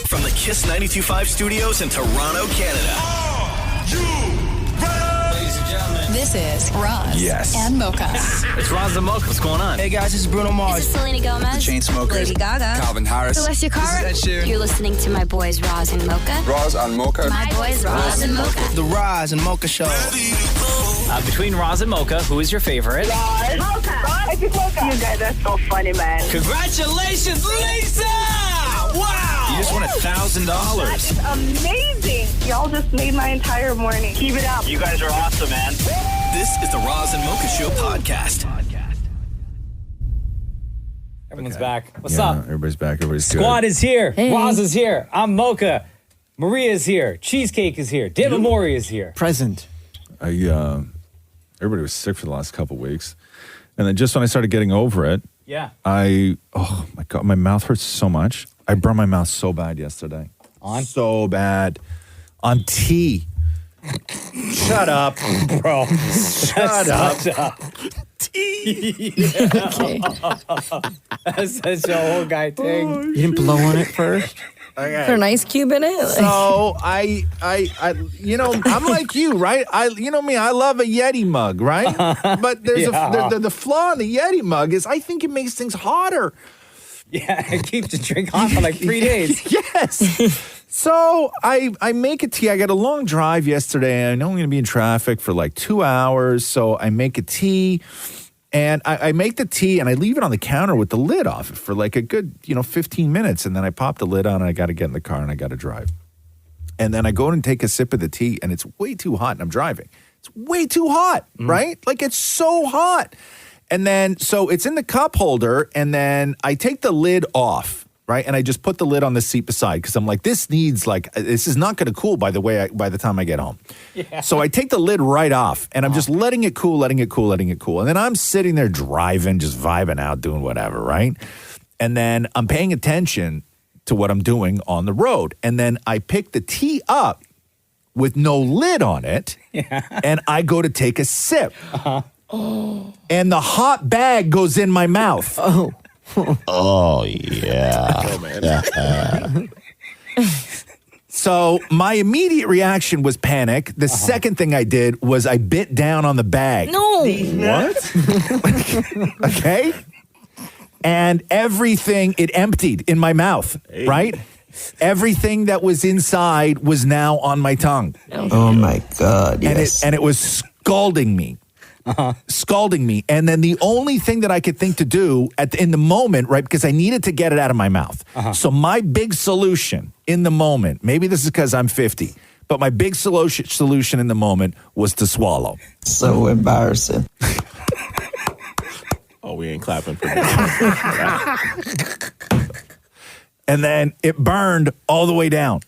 From the Kiss 92.5 studios in Toronto, Canada. Ladies and gentlemen. This is Roz and Mocha. It's Roz and Mocha. What's going on? Hey guys, this is Bruno Mars. This is Selena Gomez. The Chainsmokers. Lady Gaga. Calvin Harris. Celestia Cara. This is Ed Sheeran. You're listening to my boys Roz and Mocha. Roz and Mocha. My boys Roz and Mocha. The Roz and Mocha Show. Between Roz and Mocha, who is your favorite? Roz. Mocha. Roz. Mocha. You guys are so funny, man. Congratulations, Lisa! Wow! You just won $1,000. That is amazing. Y'all just made my entire morning. Keep it up. You guys are awesome, man. This is the Roz and Mocha Show podcast. Everyone's back. What's up? Everybody's back. Everybody's Squad good. is here. Hey. Roz is here. I'm Mocha. Maria is here. Cheesecake is here. David Maurie is here. Present. Everybody was sick for the last couple weeks. And then just when I started getting over it, oh my God, my mouth hurts so much. I burned my mouth so bad yesterday. On? So bad. On tea. Shut up, bro. Shut up. Tea. Okay. That's such a whole guy thing. You didn't blow on it first? Okay. Put an ice cube in it? So I, I'm like you, right? You know me, I love a Yeti mug, right? But there's the flaw in the Yeti mug is I think it makes things hotter. Yeah, it keeps the drink hot for like 3 days. Yes. So I make a tea. I got a long drive yesterday. I know I'm going to be in traffic for like 2 hours. So I make a tea. And I make the tea and I leave it on the counter with the lid off for like a good, 15 minutes. And then I pop the lid on and I got to get in the car and I got to drive. And then I go and take a sip of the tea and it's way too hot and I'm driving. It's way too hot, right? Like it's so hot. And then, so it's in the cup holder and then I take the lid off, right? And I just put the lid on the seat beside because I'm like, this is not going to cool by the time I get home. Yeah. So I take the lid right off and I'm just letting it cool. And then I'm sitting there driving, just vibing out, doing whatever, right? And then I'm paying attention to what I'm doing on the road. And then I pick the tea up with no lid on it and I go to take a sip. And the hot bag goes in my mouth. Oh, yeah. Oh, man. So my immediate reaction was panic. The second thing I did was I bit down on the bag. No. What? Okay. And it emptied in my mouth, right? Everything that was inside was now on my tongue. Oh my God, yes. And it was scalding me. And then the only thing that I could think to do in the moment, right, because I needed to get it out of my mouth. So my big solution in the moment, maybe this is because I'm 50, but my big solution in the moment was to swallow. So embarrassing. Oh, we ain't clapping for that. And then it burned all the way down.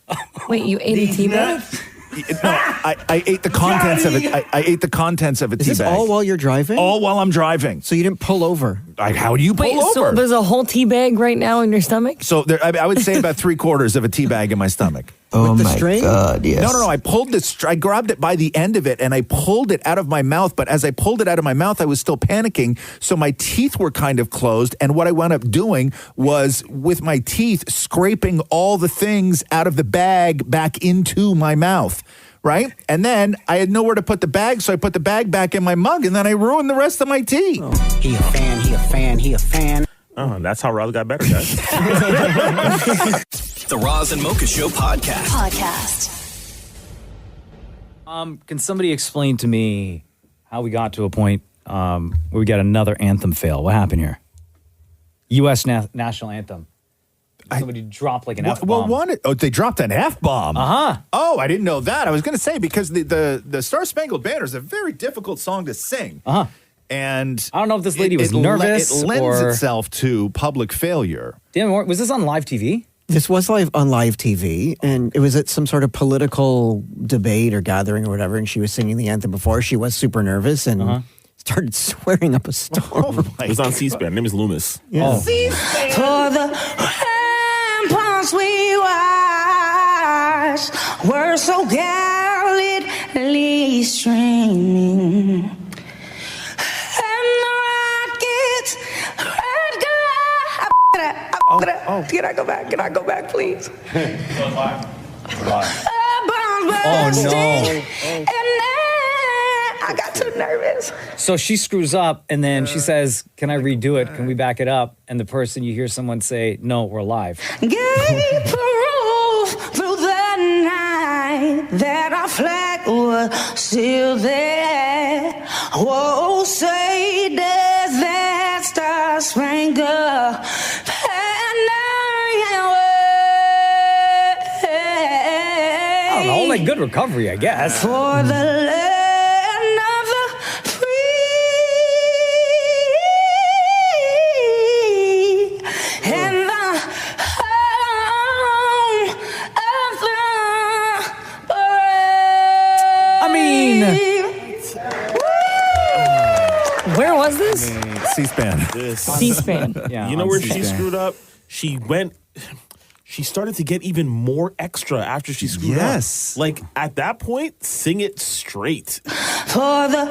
Wait, you ate a tea bag? No, I ate the contents of it. I ate the contents of a tea bag. Is this all while you're driving? All while I'm driving. So you didn't pull over? How do you pull over? So there's a whole tea bag right now in your stomach? So I would say about 3/4 of a tea bag in my stomach. Oh my God, yes. No. I pulled I grabbed it by the end of it and I pulled it out of my mouth. But as I pulled it out of my mouth, I was still panicking. So my teeth were kind of closed. And what I wound up doing was with my teeth, scraping all the things out of the bag back into my mouth. Right? And then I had nowhere to put the bag. So I put the bag back in my mug and then I ruined the rest of my tea. Oh. He a fan. Oh, that's how Roz got better, guys. The Roz and Mocha Show podcast. Can somebody explain to me how we got to a point where we got another anthem fail? What happened here? U.S. national anthem. Somebody dropped like an F-bomb. They dropped an F-bomb. Uh-huh. Oh, I didn't know that. I was going to say, because the Star Spangled Banner is a very difficult song to sing. Uh-huh. And I don't know if this lady was nervous It lends itself to public failure. Damn, was this on live TV? This was on live TV, and it was at some sort of political debate or gathering or whatever, and she was singing the anthem before. She was super nervous and started swearing up a storm. It was on C-SPAN. Her name is Loomis. Yeah. C-SPAN. For the ramparts we watched were so gallantly streaming. Can I go back? Can I go back, please? Oh, no. I got too nervous. So she screws up, and then she says, can I redo it? Can we back it up? And the person, you hear someone say, no, we're live. Gave proof through the night that our flag was still there. Whoa, say does that star spangled I don't know, like good recovery, I guess. for the land of the free and the home of the brave. I mean, Where was this? C-SPAN. C-SPAN. You know where she screwed up? She started to get even more extra after she screwed up. Yes. Like, at that point, sing it straight. For the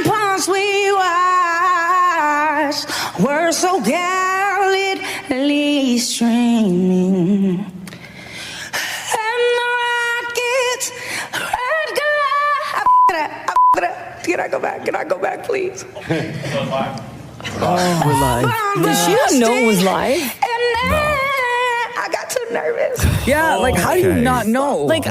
ramparts we watched were so gallantly streaming, and the rockets red glare. Can I go back? Can I go back, please? We're live. Did she not know it was live? I got too nervous. Yeah, like how do you not know? Like,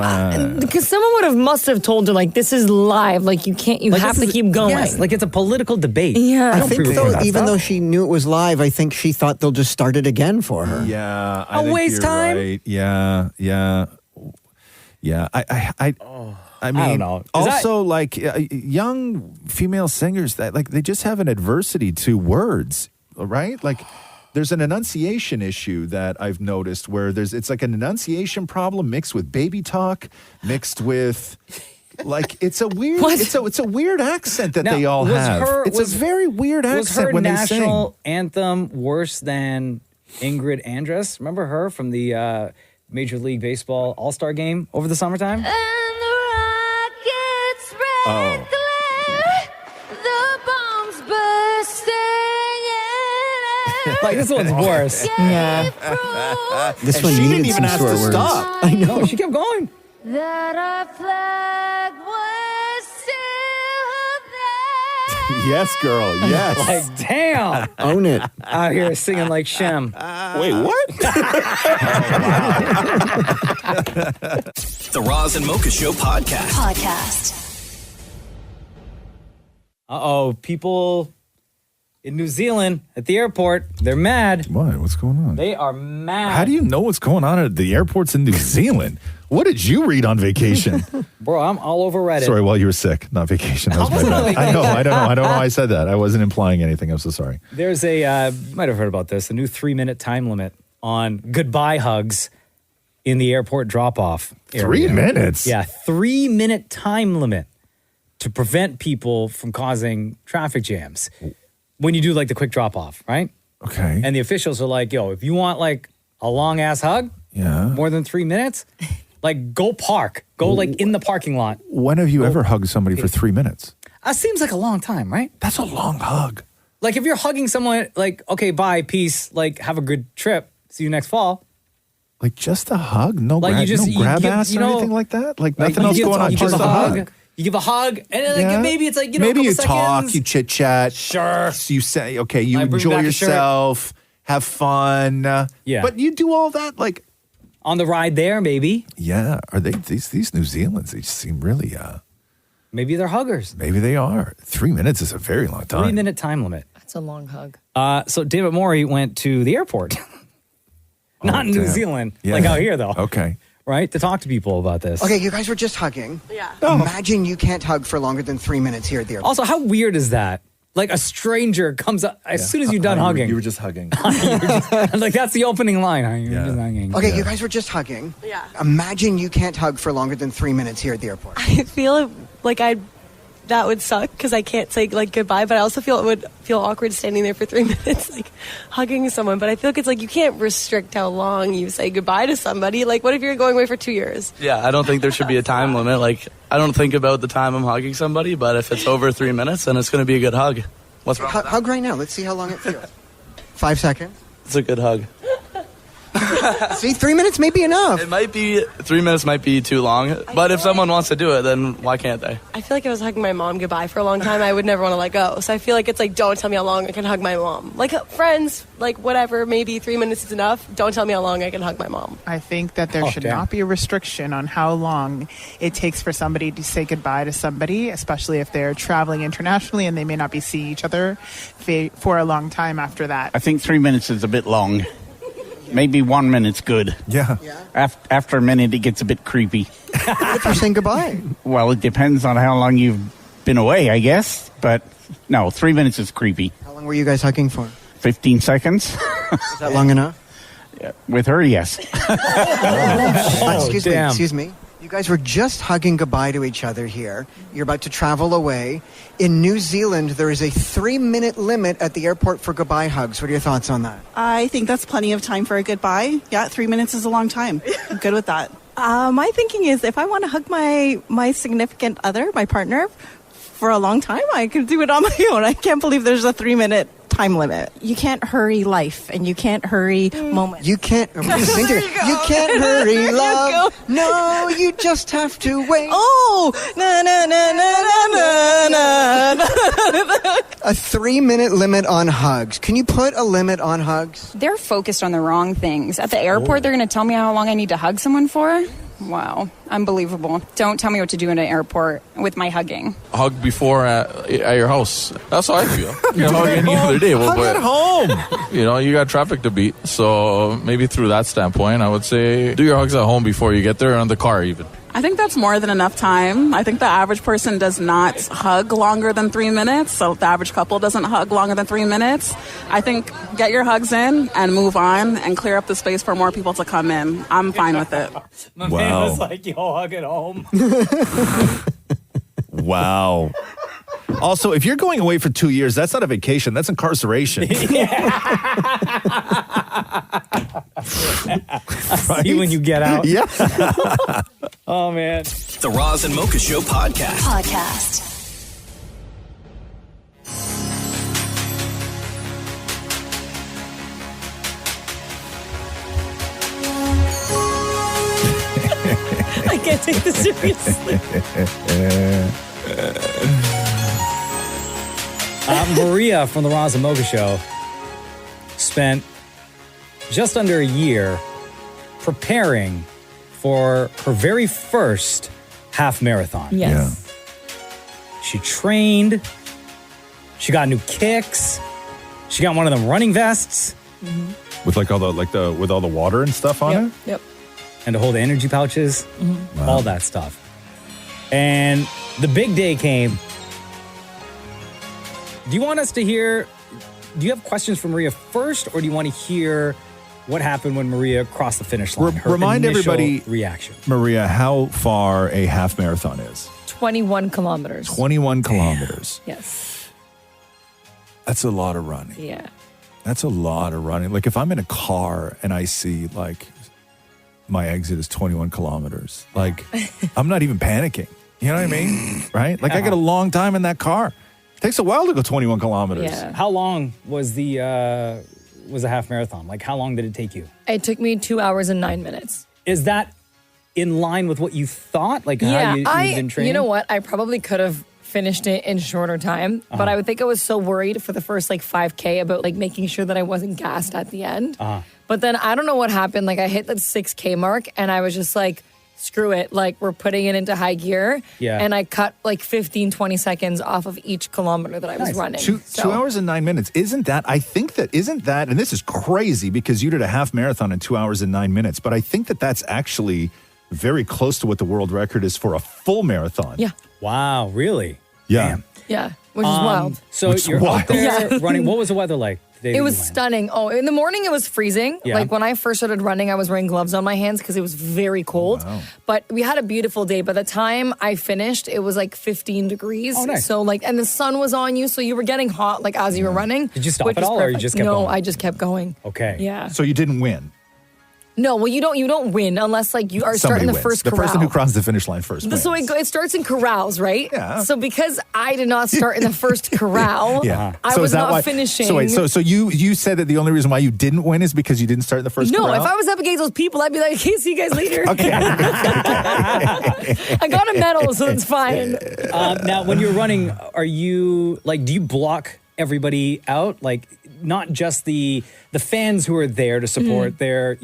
because someone must have told her, like, this is live. Like, you Like, have this to is- keep going. Yes, like it's a political debate. Yeah. I I don't think pre-record though, that even stuff. though she knew it was live, I think she thought they'll just start it again for her. Yeah. A waste time? Right. Yeah. I mean, I don't know. Also, like young female singers that like they just have an adversity to words, right? Like there's an enunciation issue that I've noticed where it's like an enunciation problem mixed with baby talk, mixed with like it's a weird it's a weird accent that Now, they all was have. It's was- a very weird Was accent her when they sing. national anthem worse than Ingrid Andress? Remember her from the Major League Baseball All-Star game over the summertime? And the rockets red glare, the bombs bursting. Like this one's worse. Yeah. This And one she needed didn't even some have swear to words. stop. I know. No, she kept going. That our flag was still there. Yes, girl. Yes. Like, damn. Own it. Out here singing like Shem. Wait, what? The Roz and Mocha Show podcast. Uh-oh, people in New Zealand at the airport, they're mad. What? What's going on? They are mad. How do you know what's going on at the airports in New Zealand? What did you read on vacation? Bro, I'm all over Reddit. Sorry, while you were sick, not vacation. That was my wasn't on bad. I know. I don't know why I said that. I wasn't implying anything. I'm so sorry. There's a, you might have heard about this, a new 3-minute time limit on goodbye hugs in the airport drop-off area. 3 minutes? Yeah, 3-minute time limit to prevent people from causing traffic jams when you do like the quick drop-off, right? Okay. And the officials are like, yo, if you want like a long-ass hug, Yeah. more than 3 minutes, like go park. Go like in the parking lot. When have you ever hugged somebody for 3 minutes? Seems like a long time, right? That's a long hug. Like if you're hugging someone, like, okay, bye, peace, like have a good trip, see you next fall. Like just a hug? No, Like you just no grab give, ass you or know, anything like that? Like like, nothing you else give- going on, you give just a hug. You give a hug, and then, like, Yeah. maybe it's like, you know, maybe a you couple talk, seconds. you chit chat. Sure. You say, okay, you Like, bring enjoy back a shirt. yourself, have fun. Yeah. But you do all that like On the ride there, maybe. yeah. Are they these New Zealanders? They just seem really Maybe they're huggers. maybe they are. 3 minutes is a very long time. 3-minute time limit. That's a long hug. So David Maurie went to the airport. Not in New damn. Zealand. Yeah. Like out here, though. Okay. Right? To talk to people about this. Okay, you guys were just hugging. Yeah. Imagine you can't hug for longer than 3 minutes here at the airport. Also, how weird is that? Like a stranger comes up as soon as you're done hugging. You were just hugging. Like that's the opening line. Huh? You're just hugging. Okay, you guys were just hugging. Yeah. Imagine you can't hug for longer than 3 minutes here at the airport. I feel like that would suck because I can't say like goodbye, but I also feel it would feel awkward standing there for 3 minutes like hugging someone. But I feel like it's like you can't restrict how long you say goodbye to somebody. Like what if you're going away for 2 years? Yeah, I don't think there should be a time limit. Like I don't think about the time I'm hugging somebody, but if it's over 3 minutes, then it's going to be a good hug. What's wrong? Hug right now. Let's see how long it feels. 5 seconds. It's a good hug. See, 3 minutes may be enough. It might be 3 minutes might be too long, but if someone wants to do it, then why can't they? I feel like I was hugging my mom goodbye for a long time. I would never want to let go. So I feel like it's like, don't tell me how long I can hug my mom. Like friends, like whatever, maybe 3 minutes is enough. Don't tell me how long I can hug my mom. I think that there should not be a restriction on how long it takes for somebody to say goodbye to somebody, especially if they're traveling internationally and they may not be seeing each other for a long time after that. I think 3 minutes is a bit long. Maybe 1 minute's good. Yeah. After a minute, it gets a bit creepy. What if you're saying goodbye? Well, it depends on how long you've been away, I guess. But no, 3 minutes is creepy. How long were you guys hugging for? 15 seconds. Is that long enough? With her, yes. Excuse me. You guys were just hugging goodbye to each other here. You're about to travel away. In New Zealand, there is a 3-minute limit at the airport for goodbye hugs. What are your thoughts on that? I think that's plenty of time for a goodbye. Yeah, 3 minutes is a long time. I'm good with that. My thinking is if I want to hug my significant other, my partner, for a long time, I could do it on my own. I can't believe there's a 3-minute time limit. You can't hurry life and you can't hurry moments. You can't you can't hurry love. No, you just have to wait. Oh, na na na na na na. A 3-minute limit on hugs. Can you put a limit on hugs? They're focused on the wrong things. At the airport, they're going to tell me how long I need to hug someone for? Wow. Unbelievable. Don't tell me what to do in an airport with my hugging. Hug before at your house. That's how I feel. You hug any other day. Hug at home. You got traffic to beat. So maybe through that standpoint, I would say do your hugs at home before you get there, or in the car even. I think that's more than enough time. I think the average person does not hug longer than 3 minutes. So the average couple doesn't hug longer than 3 minutes. I think get your hugs in and move on and clear up the space for more people to come in. I'm fine with it. My man was like, yo, hug at home. Wow. Also, if you're going away for 2 years, that's not a vacation. That's incarceration. Right? See when you get out. Yeah. Oh, man. The Roz and Mocha Show podcast. I can't take this seriously. Maria from the Roz and Mocha Show spent just under a year preparing for her very first half marathon. Yes. She trained. She got new kicks. She got one of them running vests With like with all the water and stuff on it? Yep. and to hold the energy pouches, all that stuff. And the big day came. Do you want us to hear, do you have questions for Maria first, or do you want to hear what happened when Maria crossed the finish line? Her Remind initial everybody, reaction. Maria, how far a half marathon is. 21 kilometers. 21 kilometers. Yes. That's a lot of running. Yeah. That's a lot of running. Like if I'm in a car and I see like my exit is 21 kilometers, like I'm not even panicking. You know what I mean? Right? Like I got a long time in that car. It takes a while to go 21 kilometers. Yeah. How long was the half marathon? Like how long did it take you? It took me 2 hours and 9 minutes. Is that in line with what you thought? Like how you've been training? You know what? I probably could have finished it in shorter time, but I would think I was so worried for the first like 5K about like making sure that I wasn't gassed at the end. But then I don't know what happened. Like I hit the 6K mark and I was just like, screw it. Like we're putting it into high gear. Yeah. And I cut like 15, 20 seconds off of each kilometer that I was running. 2 hours and 9 minutes. Isn't that, and this is crazy because you did a half marathon in 2 hours and 9 minutes, but I think that that's actually very close to what the world record is for a full marathon. Yeah. Wow, really? Yeah. Yeah, which is wild. So you're out there running. What was the weather like? It was stunning. Oh, in the morning it was freezing. Yeah. Like when I first started running, I was wearing gloves on my hands because it was very cold. Wow. But we had a beautiful day. By the time I finished, it was like 15 degrees. Oh, nice. So like, and the sun was on you, so you were getting hot like as you were running. Did you stop which at is all, or you perfect. just kept going? No, I just kept going. Okay. Yeah. So you didn't win? No, well, you don't win unless like you are Somebody starting the wins. first The corral. person who crosses the finish line first wins. So it starts in corrals, right? Yeah. So because I did not start in the first corral, I So was is that not why, finishing. So wait, so you said that the only reason why you didn't win is because you didn't start in the first No, corral? if I was up against those people, I'd be like, "Okay, see you guys later." Okay. I got a medal, so it's fine. Now, when you're running, are you like, do you block everybody out? Like, not just the fans who are there to support their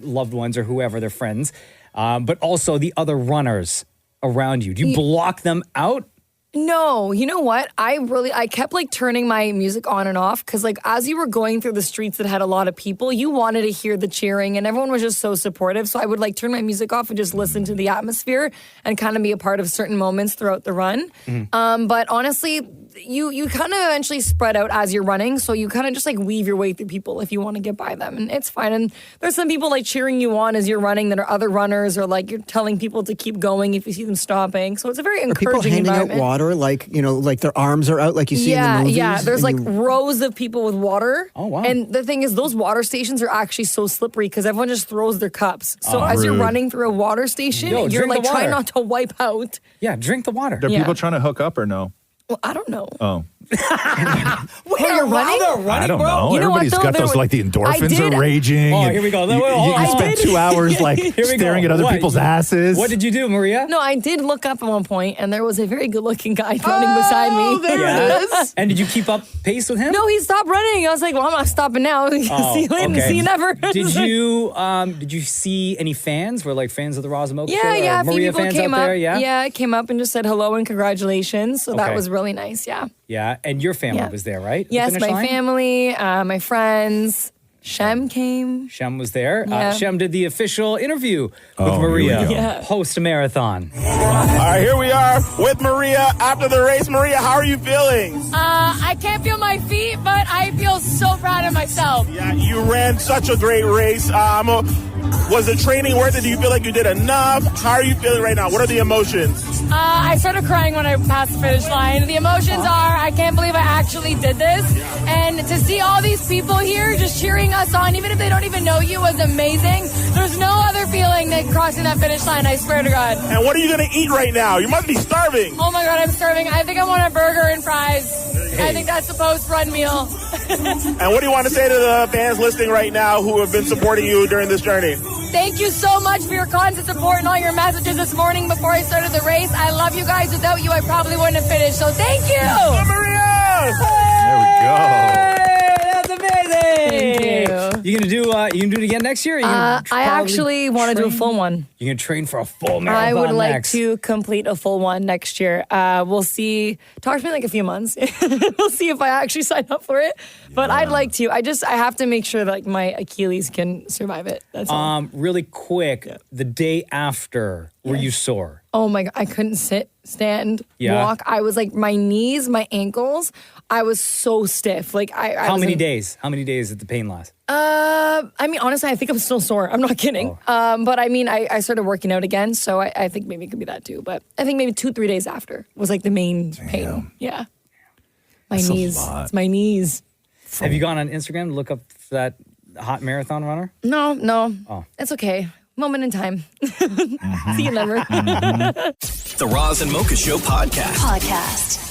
loved ones or whoever, their friends, but also the other runners around you. Do you block them out? No, you know what? I kept like turning my music on and off because like as you were going through the streets that had a lot of people, you wanted to hear the cheering and everyone was just so supportive. So I would like turn my music off and just listen to the atmosphere and kind of be a part of certain moments throughout the run. But honestly, you kind of eventually spread out as you're running. So you kind of just like weave your way through people if you want to get by them. And it's fine. And there's some people like cheering you on as you're running that are other runners or like you're telling people to keep going if you see them stopping. So it's a very Are people encouraging handing out environment. water, like like their arms are out, like you see in the movies? Yeah, there's like and rows of people with water. Oh, wow. And the thing is, those water stations are actually so slippery because everyone just throws their cups. So as you're rude. running through a water station, Yo, you're drink like the water. trying not to wipe out. Yeah, drink the water. Are Yeah. people trying to hook up or no? Well, I don't know. Oh. Wait, you're running? I don't know. You know what, Everybody's though? got There those, was- like, the I endorphins did- are raging. Oh, and here we go. You spent 2 hours, like, Here we go. staring at other What? people's asses. What did you do, Maria? No, I did look up at one point, and there was a very good-looking guy running beside me. There it is. And did you keep up pace with him? No, he stopped running. I was like, well, I'm not stopping now. See you later. okay. See you never. Did you see any fans? Were like fans of the Roz and Mocha show? Yeah, Or a few Maria people fans came out up. there? Yeah. Came up and just said hello and congratulations. So that Okay. was really nice. Yeah. Yeah, and your family Yeah. was there, right? At the Yes, finish my line? family, my friends. Shem came. Shem was there. Yeah. Shem did the official interview with here we Maria go. Yeah. post marathon. All right, here we are with Maria after the race. Maria, how are you feeling? I can't feel my feet, but I feel so proud of myself. Yeah, you ran such a great race. Was the training worth it? Do you feel like you did enough? How are you feeling right now? What are the emotions? I started crying when I passed the finish line. The emotions are, I can't believe I actually did this. And to see all these people here just cheering us on, even if they don't even know you, was amazing. There's no other feeling than crossing that finish line, I swear to God. And what are you going to eat right now? You must be starving. Oh my God, I'm starving. I think I want a burger and fries. I think that's the post-run meal. And what do you want to say to the fans listening right now who have been supporting you during this journey? Thank you so much for your constant support and all your messages this morning before I started the race. I love you guys. Without you, I probably wouldn't have finished. So thank you. Maria! There we go. That's amazing. Thank you. You gonna do it again next year? Or you gonna I probably actually want to do a full one. You gonna train for a full marathon I would like next? to complete a full one next year. We'll see. Talk to me in like a few months. We'll see if I actually sign up for it. But I'd like to. I have to make sure that like my Achilles can survive it. That's all. Really quick, the day after, were you sore? Oh my God, I couldn't sit, stand, Yeah. walk. I was like, my knees, my ankles, I was so stiff. Like I How was many in- days? How many days did the pain last? I mean, honestly, I think I'm still sore. I'm not kidding. But I mean, I started working out again, so I think maybe it could be that too. But I think maybe 2-3 days after was like the main pain. Yeah. My That's a knees. lot. It's my knees. Have you gone on Instagram to look up that hot marathon runner? No. Oh. It's okay. Moment in time. See you never. The Roz and Mocha Show podcast.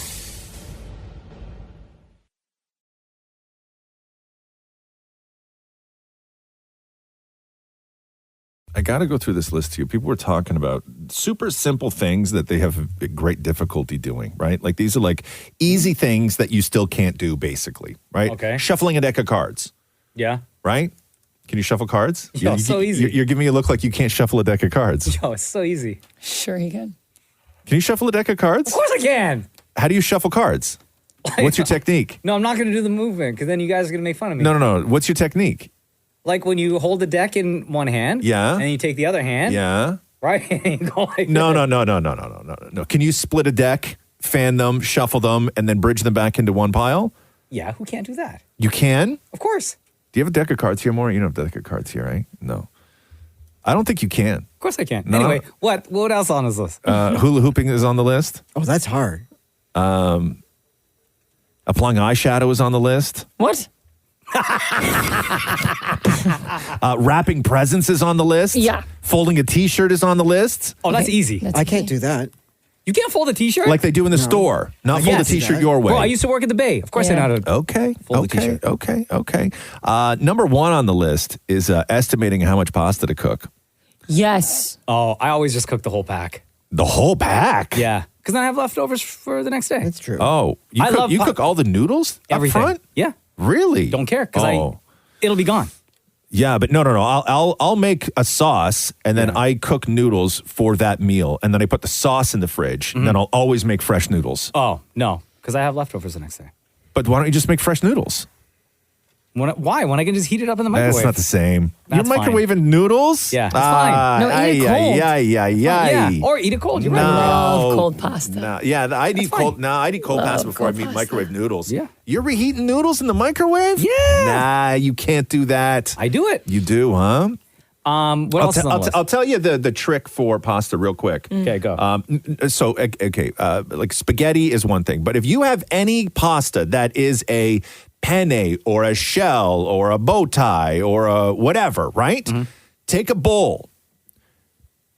I got to go through this list here. People were talking about super simple things that they have great difficulty doing, right? Like these are like easy things that you still can't do, basically, right? Okay. Shuffling a deck of cards, Yeah. right? Can you shuffle cards? Yo, so easy. You're giving me a look like you can't shuffle a deck of cards. Yo, it's so easy. Sure you can. Can you shuffle a deck of cards? Of course I can. How do you shuffle cards? What's your technique? No, I'm not going to do the movement because then you guys are going to make fun of me. No. What's your technique? Like when you hold the deck in one hand. Yeah. And you take the other hand. Yeah. Right? And you go like No. this. Can you split a deck, fan them, shuffle them, and then bridge them back into one pile? Yeah, who can't do that? You can? Of course. Do you have a deck of cards here, Maurie? You don't have a deck of cards here, right? No. I don't think you can. Of course I can. No. Anyway, what else on this list? Hula hooping is on the list. Oh, that's hard. Applying eyeshadow is on the list. What? Wrapping presents is on the list. Yeah. Folding a T-shirt is on the list. Oh, that's easy. I can't do that. You can't fold a T-shirt? Like they do in the store. Not fold a T-shirt your way. Bro, I used to work at the Bay. Of course I know how to Okay. fold a Okay. T-shirt. Okay. Number one on the list is estimating how much pasta to cook. Yes. Oh, I always just cook the whole pack. The whole pack? Yeah. Because then I have leftovers for the next day. That's true. Oh, you cook all the noodles Everything. up front? Yeah. Really? Don't care because it'll be gone. Yeah, but no. I'll make a sauce and then I cook noodles for that meal, and then I put the sauce in the fridge, and then I'll always make fresh noodles. Oh, no, because I have leftovers the next day. But why don't you just make fresh noodles? Why? When I can just heat it up in the microwave. That's not the same. That's You're microwaving noodles? Yeah, that's fine. No, eat it cold. Yeah. Or eat it cold. You're I right. love cold pasta. No, yeah, I'd eat cold pasta before I eat microwave noodles. Yeah. You're reheating noodles in the microwave? Yeah. Nah, you can't do that. I do it. You do, huh? What else is on the list? I'll tell you the trick for pasta real quick. Okay, go. Like spaghetti is one thing, but if you have any pasta that is a penne or a shell or a bow tie or a whatever, right? Take a bowl,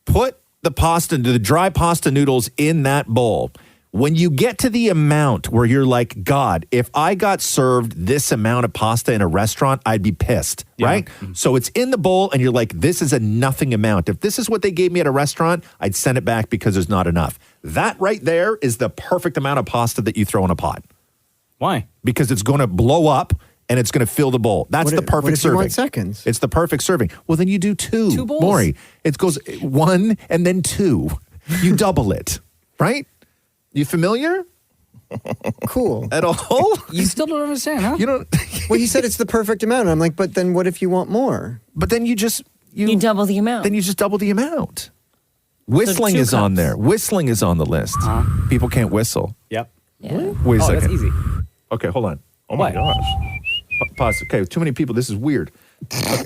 put the dry pasta noodles in that bowl. When you get to the amount where you're like, God, if I got served this amount of pasta in a restaurant, I'd be pissed, right? So it's in the bowl and you're like, this is a nothing amount. If this is what they gave me at a restaurant, I'd send it back because there's not enough. That right there is the perfect amount of pasta that you throw in a pot. Why? Because it's going to blow up and it's going to fill the bowl. That's the perfect what if serving. You want seconds? It's the perfect serving. Well, then you do two. Two bowls. Maury, it goes one and then two. You double it, right? You familiar? Cool. At all? You still don't understand, huh? You don't. Well, he said it's the perfect amount. I'm like, but then what if you want more? But then you double the amount. Then you just double the amount. Whistling two is on cups. there. Whistling is on the list. People can't whistle. Yep. Yeah. Wait a second. That's easy. Okay, hold on. Oh my gosh. Pause. Okay, too many people. This is weird.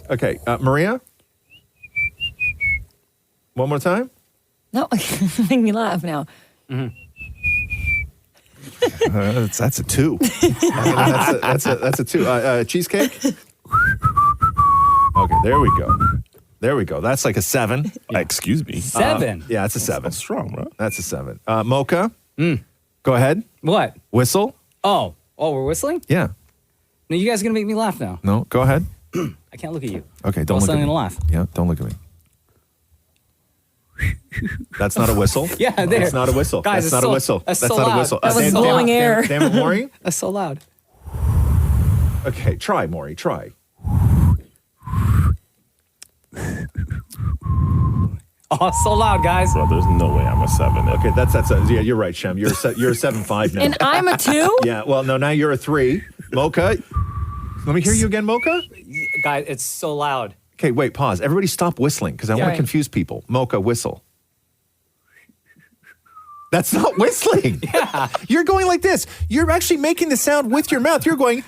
Okay, Maria? One more time? No, make me laugh now. That's a two. That's a two. Cheesecake? Okay, there we go. There we go. That's like a 7. Excuse me. 7? Yeah, it's a 7. That's strong, bro. That's a 7. Mocha? Go ahead. What? Whistle? Oh, we're whistling? Yeah. No, you guys are going to make me laugh now. No, go ahead. I can't look at you. Okay, don't Else look at I'm me. gonna laugh. Yeah, don't look at me. That's not a whistle. Yeah, there. That's not a whistle. Guys, that's it's not a so- whistle. that's That's so not loud. a whistle. That was blowing air. Damn it, Maury. That's so loud. Okay, try, Maury. Try. Oh, so loud, guys. Bro, there's no way I'm a 7. Okay, yeah, you're right, Shem. You're a 7.5 now. And I'm a 2? Yeah, well, no, now you're a 3. Mocha, let me hear you again, Mocha. Guys, it's so loud. Okay, wait, pause. Everybody stop whistling because I want to Right. confuse people. Mocha, whistle. That's not whistling. Yeah. You're going like this. You're actually making the sound with your mouth. You're going,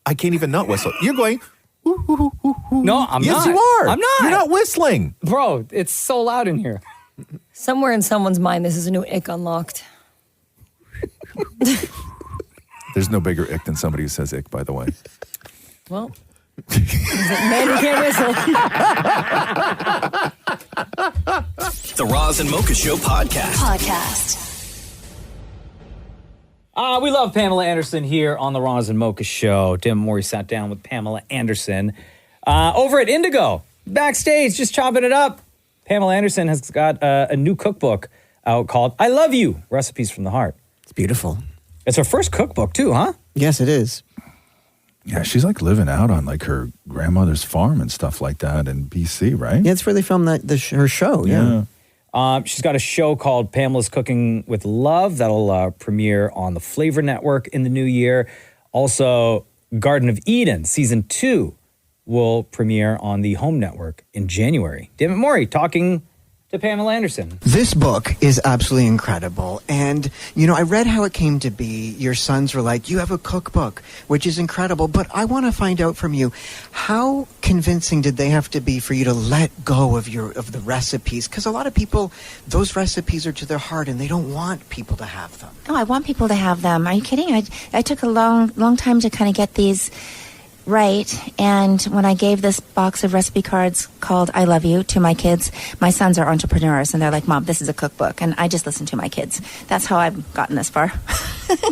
I can't even not whistle. You're going, No, I'm not. yes, you are. I'm not. You're not whistling. Bro, it's so loud in here. Somewhere in someone's mind, this is a new ick unlocked. There's no bigger ick than somebody who says ick, by the way. Well, man, you can't whistle. The Roz and Mocha Show podcast. We love Pamela Anderson here on the Roz and Mocha Show. Tim Maury sat down with Pamela Anderson over at Indigo, backstage, just chopping it up. Pamela Anderson has got a new cookbook out called I Love You, Recipes from the Heart. It's beautiful. It's her first cookbook too, huh? Yes, it is. Yeah, she's like living out on like her grandmother's farm and stuff like that in BC, right? Yeah, it's where they filmed her show. Yeah. She's got a show called Pamela's Cooking with Love that'll premiere on the Flavor Network in the new year. Also, Garden of Eden Season 2 will premiere on the Home Network in January. David Maury talking to Pamela Anderson. This book is absolutely incredible. And, I read how it came to be. Your sons were like, you have a cookbook, which is incredible. But I want to find out from you, how convincing did they have to be for you to let go of the recipes? Because a lot of people, those recipes are to their heart and they don't want people to have them. Oh, I want people to have them. Are you kidding? I took a long time to kind of get these write, and when I gave this box of recipe cards called I Love You to my kids, my sons are entrepreneurs, and they're like, Mom, this is a cookbook, and I just listen to my kids. That's how I've gotten this far.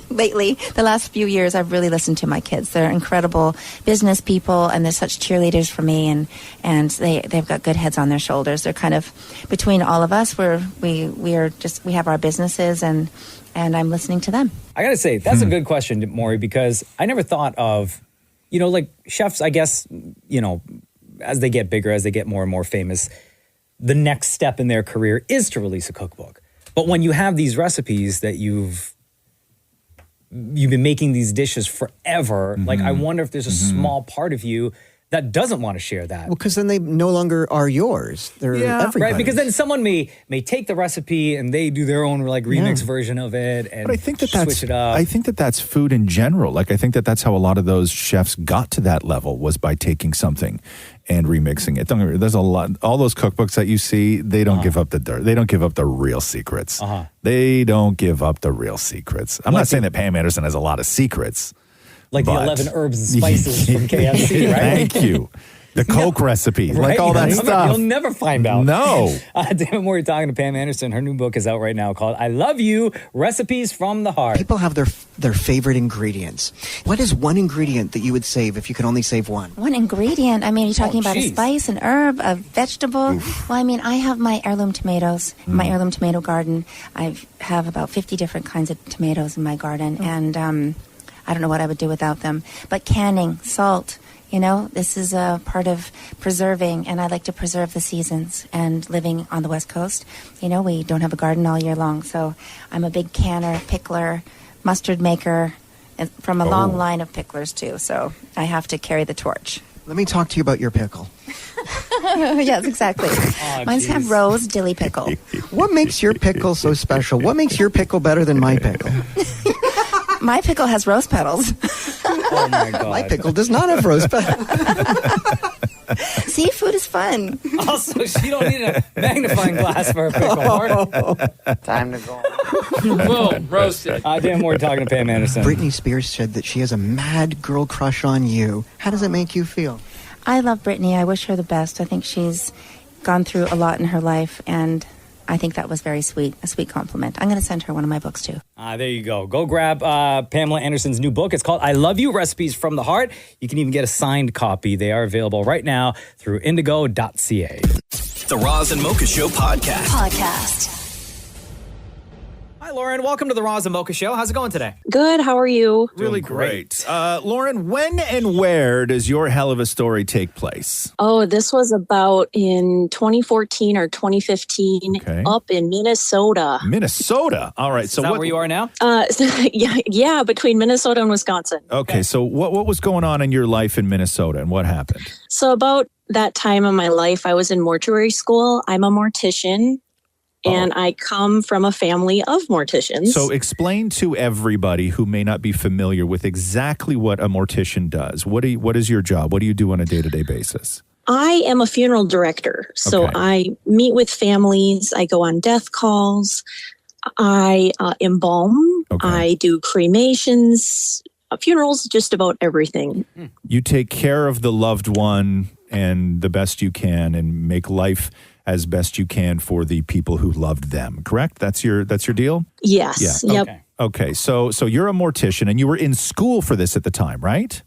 Lately, the last few years, I've really listened to my kids. They're incredible business people, and they're such cheerleaders for me, and they've got good heads on their shoulders. They're kind of, between all of us, we have our businesses, and I'm listening to them. I gotta say, that's a good question, Maurie, because I never thought of, like chefs, I guess, as they get bigger, as they get more and more famous, the next step in their career is to release a cookbook. But when you have these recipes that you've been making these dishes forever, like I wonder if there's a small part of you that doesn't want to share that. Well, because then they no longer are yours. They're everybody's. Right, because then someone may take the recipe and they do their own remix version of it and But I think switch it up. I think that's food in general. Like, I think that's how a lot of those chefs got to that level, was by taking something and remixing it. Don't get me wrong, there's a lot. All those cookbooks that you see, they don't give up the dirt. They don't give up the real secrets. They don't give up the real secrets. I'm not saying that Pam Anderson has a lot of secrets. Like the 11 herbs and spices from KFC, right? Thank you. The Coke recipe, like all that stuff. You'll never find out. No. Damn, we're talking to Pam Anderson. Her new book is out right now called I Love You, Recipes from the Heart. People have their favorite ingredients. What is one ingredient that you would save if you could only save one? One ingredient? I mean, you're talking about a spice, an herb, a vegetable? Well, I mean, I have my heirloom tomatoes, my heirloom tomato garden. I have about 50 different kinds of tomatoes in my garden, and I don't know what I would do without them. But canning, salt, this is a part of preserving, and I like to preserve the seasons. And living on the West Coast, we don't have a garden all year long, so I'm a big canner, pickler, mustard maker, and from a long line of picklers too, so I have to carry the torch. Let me talk to you about your pickle. Yes, exactly. Mine's have rose dilly pickle. What makes your pickle so special? What makes your pickle better than my pickle? My pickle has rose petals. Oh my God. My pickle does not have rose petals. Seafood is fun. Also, she don't need a magnifying glass for her pickle. Time to go. Boom, roasted. Damn, we're talking to Pam Anderson. Britney Spears said that she has a mad girl crush on you. How does it make you feel? I love Britney. I wish her the best. I think she's gone through a lot in her life, and I think that was very sweet, a sweet compliment. I'm going to send her one of my books, too. There you go. Go grab Pamela Anderson's new book. It's called I Love You, Recipes from the Heart. You can even get a signed copy. They are available right now through indigo.ca. The Roz and Mocha Show podcast. Hi, Lauren. Welcome to the Roz and Mocha Show. How's it going today? Good. How are you? Really great. Lauren, when and where does your hell of a story take place? Oh, this was about in 2014 or 2015 up in Minnesota. Minnesota. All right. Is that where you are now? Yeah, between Minnesota and Wisconsin. Okay. So what was going on in your life in Minnesota, and what happened? So about that time of my life, I was in mortuary school. I'm a mortician. And I come from a family of morticians. So explain to everybody who may not be familiar with exactly what a mortician does. What is your job? What do you do on a day-to-day basis? I am a funeral director. So I meet with families. I go on death calls. I embalm. I do cremations, funerals, just about everything. You take care of the loved one and the best you can, and make life as best you can for the people who loved them, correct? That's your deal? Yes. Yeah. Yep. Okay. So you're a mortician, and you were in school for this at the time, right?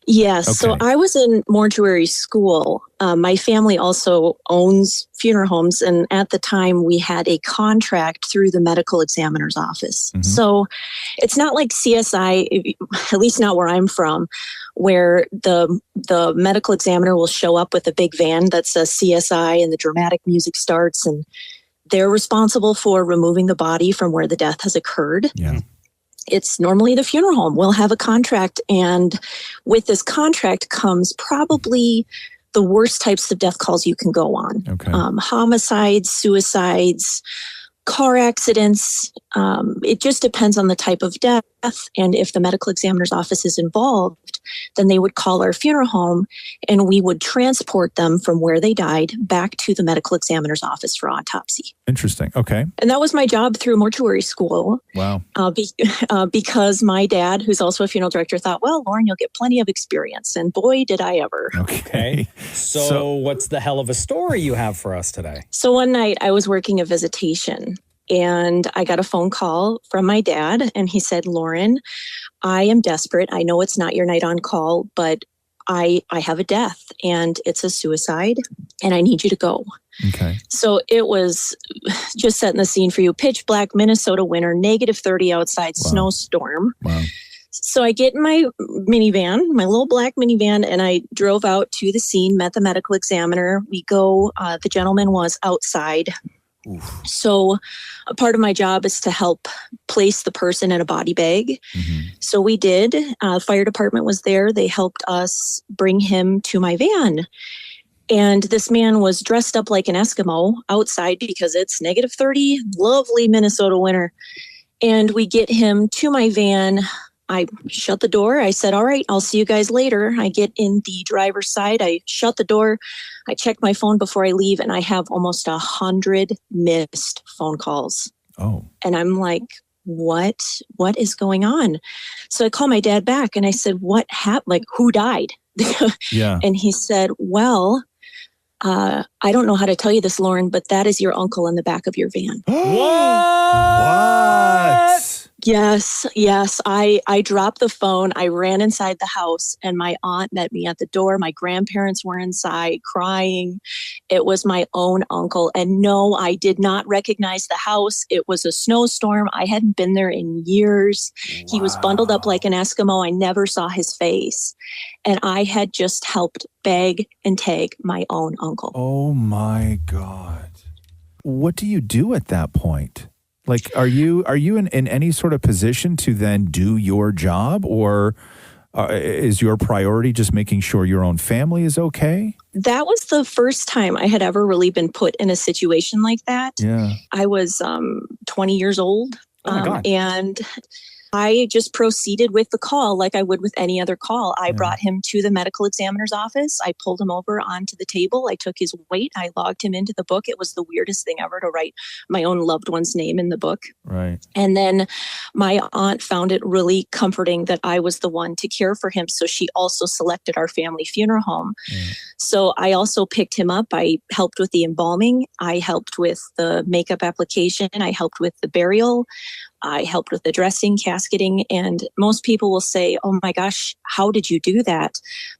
Yes. So I was in mortuary school. My family also owns funeral homes. And at the time, we had a contract through the medical examiner's office. So it's not like CSI, at least not where I'm from, where the medical examiner will show up with a big van that says CSI and the dramatic music starts, and they're responsible for removing the body from where the death has occurred. Yeah. It's normally the funeral home will have a contract, and with this contract comes probably the worst types of death calls you can go on. Homicides, suicides, car accidents. It just depends on the type of death. And if the medical examiner's office is involved, then they would call our funeral home and we would transport them from where they died back to the medical examiner's office for autopsy. Interesting. Okay. And that was my job through mortuary school. Wow. Because my dad, who's also a funeral director, thought, well, Lauren, you'll get plenty of experience. And boy, did I ever. Okay. So what's the hell of a story you have for us today? So one night I was working a visitation and I got a phone call from my dad and he said, Lauren, I am desperate. I know it's not your night on call, but I have a death and it's a suicide and I need you to go. Okay. So it was just setting the scene for you. Pitch black Minnesota winter, -30 outside, snowstorm. Wow. So I get in my minivan, my little black minivan, and I drove out to the scene, met the medical examiner. We go, the gentleman was outside. Oof. So a part of my job is to help place the person in a body bag. So we did. Fire department was there. They helped us bring him to my van. And this man was dressed up like an Eskimo outside because it's -30, lovely Minnesota winter. And we get him to my van. I shut the door. I said, all right, I'll see you guys later. I get in the driver's side. I shut the door. I check my phone before I leave, and I have almost 100 missed phone calls. Oh. And I'm like, what is going on? So I call my dad back and I said, what happened? Like, who died? Yeah. And he said, well, I don't know how to tell you this, Lauren, but that is your uncle in the back of your van. What? Yes. I dropped the phone. I ran inside the house and my aunt met me at the door. My grandparents were inside crying. It was my own uncle. And no, I did not recognize the house. It was a snowstorm. I hadn't been there in years. Wow. He was bundled up like an Eskimo. I never saw his face. And I had just helped bag and tag my own uncle. Oh my God. What do you do at that point? Like, are you in any sort of position to then do your job, or is your priority just making sure your own family is okay? That was the first time I had ever really been put in a situation like that. Yeah. I was 20 years old. Oh my God. And I just proceeded with the call like I would with any other call. I brought him to the medical examiner's office. I pulled him over onto the table. I took his weight. I logged him into the book. It was the weirdest thing ever to write my own loved one's name in the book. Right. And then my aunt found it really comforting that I was the one to care for him. So she also selected our family funeral home. So I also picked him up. I helped with the embalming. I helped with the makeup application. I helped with the burial. I helped with the dressing, casketing, and most people will say, oh my gosh, how did you do that?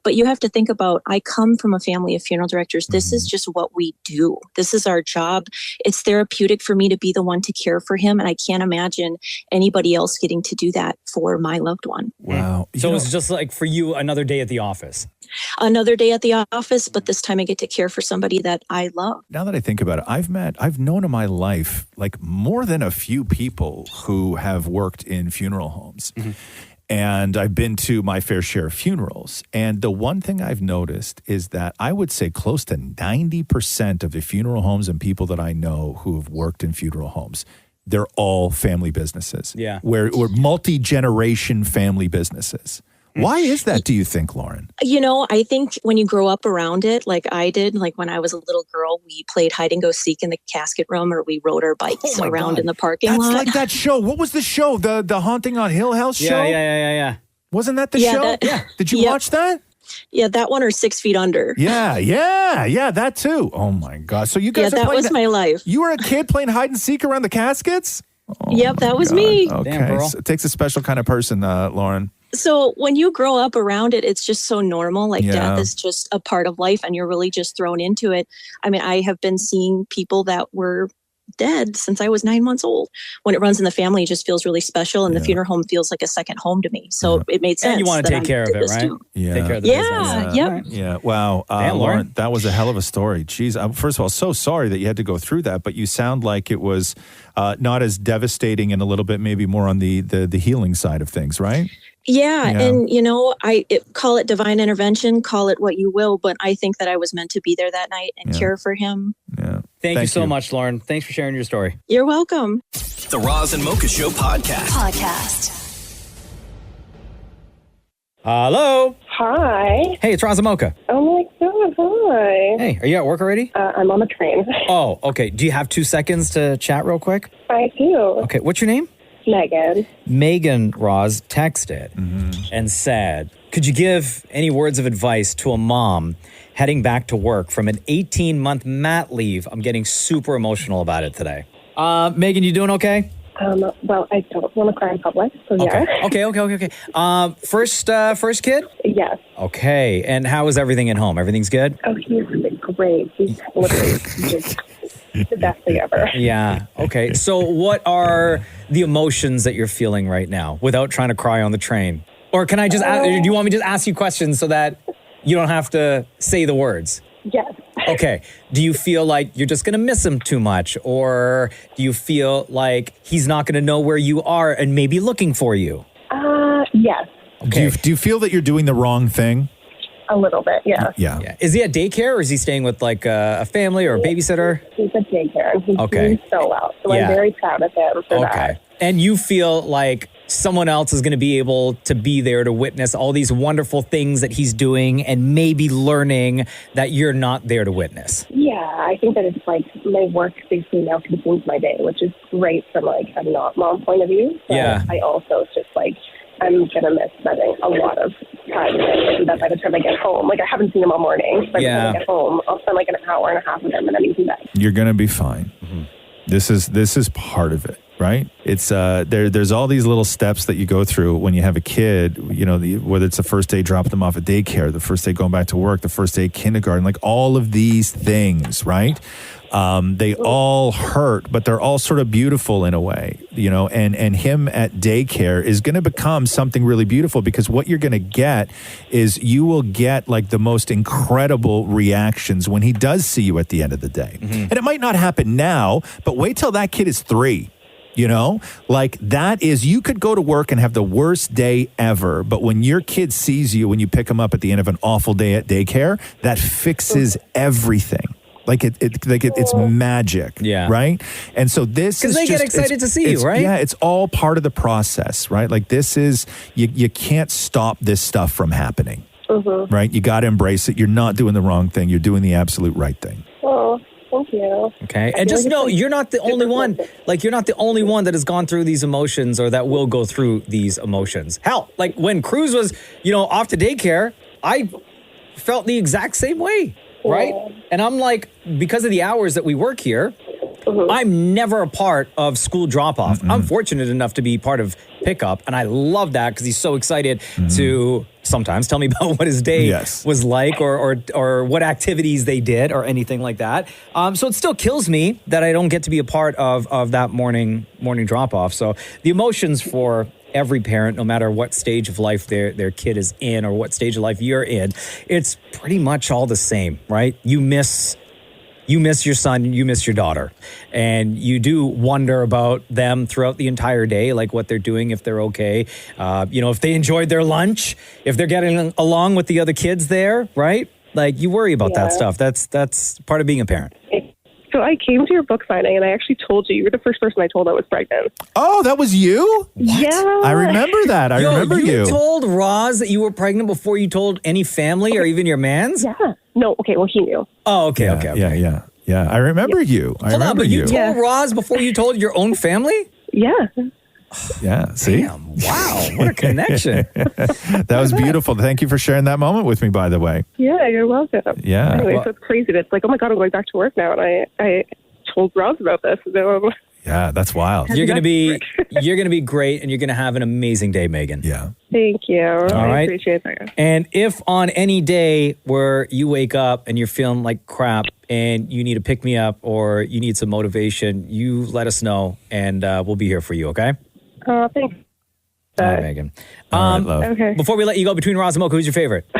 But you have to think about, I come from a family of funeral directors. This is just what we do. This is our job. It's therapeutic for me to be the one to care for him. And I can't imagine anybody else getting to do that for my loved one. Wow. So it's just like for you, another day at the office. Another day at the office, but this time I get to care for somebody that I love. Now that I think about it, I've known in my life like more than a few people who have worked in funeral homes. And I've been to my fair share of funerals. And the one thing I've noticed is that I would say close to 90% of the funeral homes and people that I know who have worked in funeral homes, they're all family businesses. Yeah. We're multi-generation family businesses. Why is that, do you think, Lauren? You know, I think when you grow up around it, like I did, like when I was a little girl, we played hide and go seek in the casket room, or we rode our bikes around in the parking lot. That's like that show. What was the show? The Haunting on Hill House show? Yeah. Wasn't that the show? Did you watch that? Yeah, that one, or 6 Feet Under. Yeah, that too. Oh my God. So you guys that was my life. You were a kid playing hide and seek around the caskets? Oh yep, that was me. Okay. Damn, girl. So it takes a special kind of person, Lauren. So when you grow up around it, it's just so normal. Like death is just a part of life and you're really just thrown into it. I mean, I have been seeing people that were dead since I was 9 months old. When it runs in the family, it just feels really special. And the funeral home feels like a second home to me. So it made sense. And you want to take care of it, right? Yeah. Take care of the business. Yep. Yeah. Wow. Damn, Lauren, that was a hell of a story. Jeez. First of all, so sorry that you had to go through that, but you sound like it was not as devastating and a little bit maybe more on the healing side of things, right? Yeah. And, you know, call it divine intervention, call it what you will, but I think that I was meant to be there that night and care for him. Yeah. Thank you so much, Lauren. Thanks for sharing your story. You're welcome. The Roz and Mocha Show podcast. Hello. Hi. Hey, it's Roz and Mocha. Oh my God, hi. Hey, are you at work already? I'm on the train. Oh, okay. Do you have 2 seconds to chat real quick? I do. Okay, what's your name? Megan. Megan Roz texted and said, could you give any words of advice to a mom heading back to work from an 18-month mat leave? I'm getting super emotional about it today. Megan, you doing okay? Well, I don't want to cry in public, so yeah. Okay. First kid? Yes. Okay, and how is everything at home? Everything's good? Oh, he's great. He's literally just the best thing ever. Yeah. Okay. So what are the emotions that you're feeling right now without trying to cry on the train? Or can I just ask, do you want me to just ask you questions so that you don't have to say the words? Yes. Okay. Do you feel like you're just going to miss him too much? Or do you feel like he's not going to know where you are and maybe looking for you? Yes. Okay. Do you feel that you're doing the wrong thing? A little bit, yeah. Yeah. Is he at daycare or is he staying with like a family or a babysitter? He's at daycare and he's Okay. doing so well. So Yeah. I'm very proud of him for that. And you feel like someone else is going to be able to be there to witness all these wonderful things that he's doing and maybe learning that you're not there to witness. Yeah, I think that it's like my work basically now consumes my day, which is great from like a not mom point of view. But Yeah. I also just like, I'm going to miss spending a lot of time with him. And that by the time I get home, like I haven't seen him all morning. By the time I get home, I'll spend like an hour and a half with him and then he's in bed. You're going to be fine. This is part of it, right? It's there's all these little steps that you go through when you have a kid, you know, whether it's the first day dropping them off at daycare, the first day going back to work, the first day kindergarten, like all of these things, right? They all hurt, but they're all sort of beautiful in a way, you know, and him at daycare is going to become something really beautiful because what you're going to get is you will get like the most incredible reactions when he does see you at the end of the day. And it might not happen now, but wait till that kid is 3. You know, like that is, you could go to work and have the worst day ever. But when your kid sees you, when you pick him up at the end of an awful day at daycare, that fixes everything. Like it's magic. Yeah. Right. And so this is because they get excited to see you, right? Yeah. It's all part of the process, right? Like this is, you can't stop this stuff from happening. Right. You got to embrace it. You're not doing the wrong thing. You're doing the absolute right thing. Oh, thank you. Okay. And just know you're not the only one. Like you're not the only one that has gone through these emotions or that will go through these emotions. Hell, like when Cruz was, you know, off to daycare, I felt the exact same way. Right. And I'm like, because of the hours that we work here, I'm never a part of school drop-off. I'm fortunate enough to be part of pickup, and I love that because he's so excited to sometimes tell me about what his day was like or what activities they did or anything like that. So it still kills me that I don't get to be a part of that morning drop-off. So the emotions for every parent, no matter what stage of life their kid is in or what stage of life you're in, it's pretty much all the same, right? You miss your son, you miss your daughter, and you do wonder about them throughout the entire day, like what they're doing, if they're okay, you know, if they enjoyed their lunch, if they're getting along with the other kids there, right? Like you worry about that stuff. That's part of being a parent. So I came to your book signing and I actually told you were the first person I told I was pregnant. Oh, that was you? Yeah. I remember that. I remember you. You told Roz that you were pregnant before you told any family or even your mans? Yeah. No, okay, well, he knew. Oh, okay. Yeah. I remember you. I Hold on, remember but you told Roz before you told your own family? Yeah. Yeah, see? Damn, wow, what a connection. That was beautiful. Thank you for sharing that moment with me, by the way. Yeah, you're welcome. Yeah. Anyway, so it's crazy. It's like, oh my God, I'm going back to work now. And I told Roz about this. So yeah, that's wild. You're gonna be great, and you're gonna have an amazing day, Megan. Yeah. Thank you. All I right. appreciate that. And if on any day where you wake up and you're feeling like crap and you need to pick me up or you need some motivation, you let us know and we'll be here for you, okay? Thanks. All right, Megan. All right, love. Okay. Before we let you go, between Roz and Mocha, who's your favorite?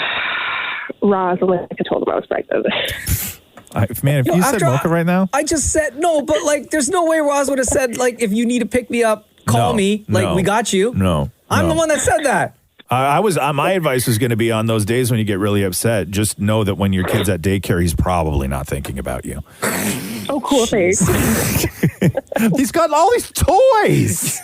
Roz, I told him I was pregnant. Man, if you said Mocha right now? I just said no, but like, there's no way Roz would have said like, if you need to pick me up, call me. Like, we got you. No. I'm the one that said that. My advice was going to be on those days when you get really upset, just know that when your kid's at daycare, he's probably not thinking about you. Oh, cool. Thanks. He's got all these toys.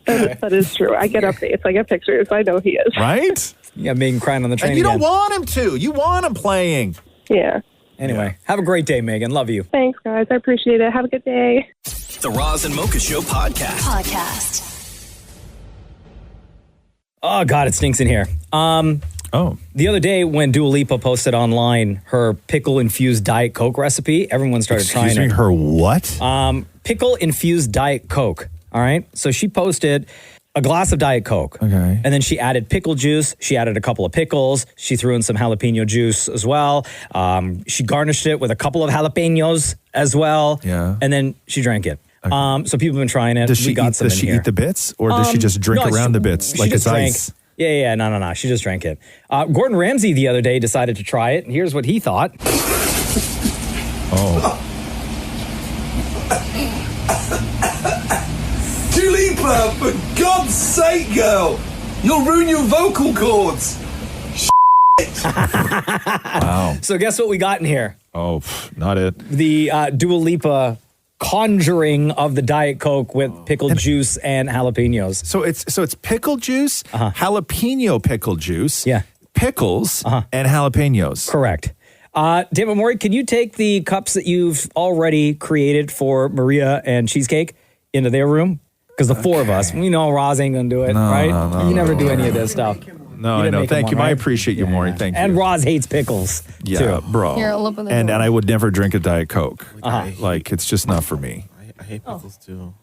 That is true. I get updates. I get pictures. I know he is. Right? Yeah, Megan crying on the train. And you don't again. want him to. You want him playing. Yeah. Anyway, have a great day, Megan. Love you. Thanks, guys. I appreciate it. Have a good day. The Roz and Mocha Show podcast. Oh, God, it stinks in here. The other day when Dua Lipa posted online her pickle-infused Diet Coke recipe, everyone started trying it. Excuse me, her what? Pickle-infused Diet Coke, all right? So she posted a glass of Diet Coke. Okay. And then she added pickle juice. She added a couple of pickles. She threw in some jalapeno juice as well. She garnished it with a couple of jalapenos as well. Yeah. And then she drank it. So people have been trying it. Does she, eat the bits, or does she just drink around the bits like it's ice? Yeah. No. She just drank it. Gordon Ramsay the other day decided to try it, and here's what he thought. Oh. Dua Lipa, for God's sake, girl! You'll ruin your vocal cords. Wow. So guess what we got in here? Oh, not it. The Dua Lipa conjuring of the Diet Coke with pickle juice and jalapenos. So it's pickle juice, jalapeno pickle juice, pickles, and jalapenos. Correct. David Maurie, can you take the cups that you've already created for Maria and Cheesecake into their room? Because the four of us, we know Roz ain't going to do it, right? No, you never do any of this stuff. No, I know. Thank you. I appreciate you, Maurie. Thank you. And Roz hates pickles, Yeah, too. bro. Here, I'll open the and door. I would never drink a Diet Coke. Like, it's just not for me. I hate pickles too.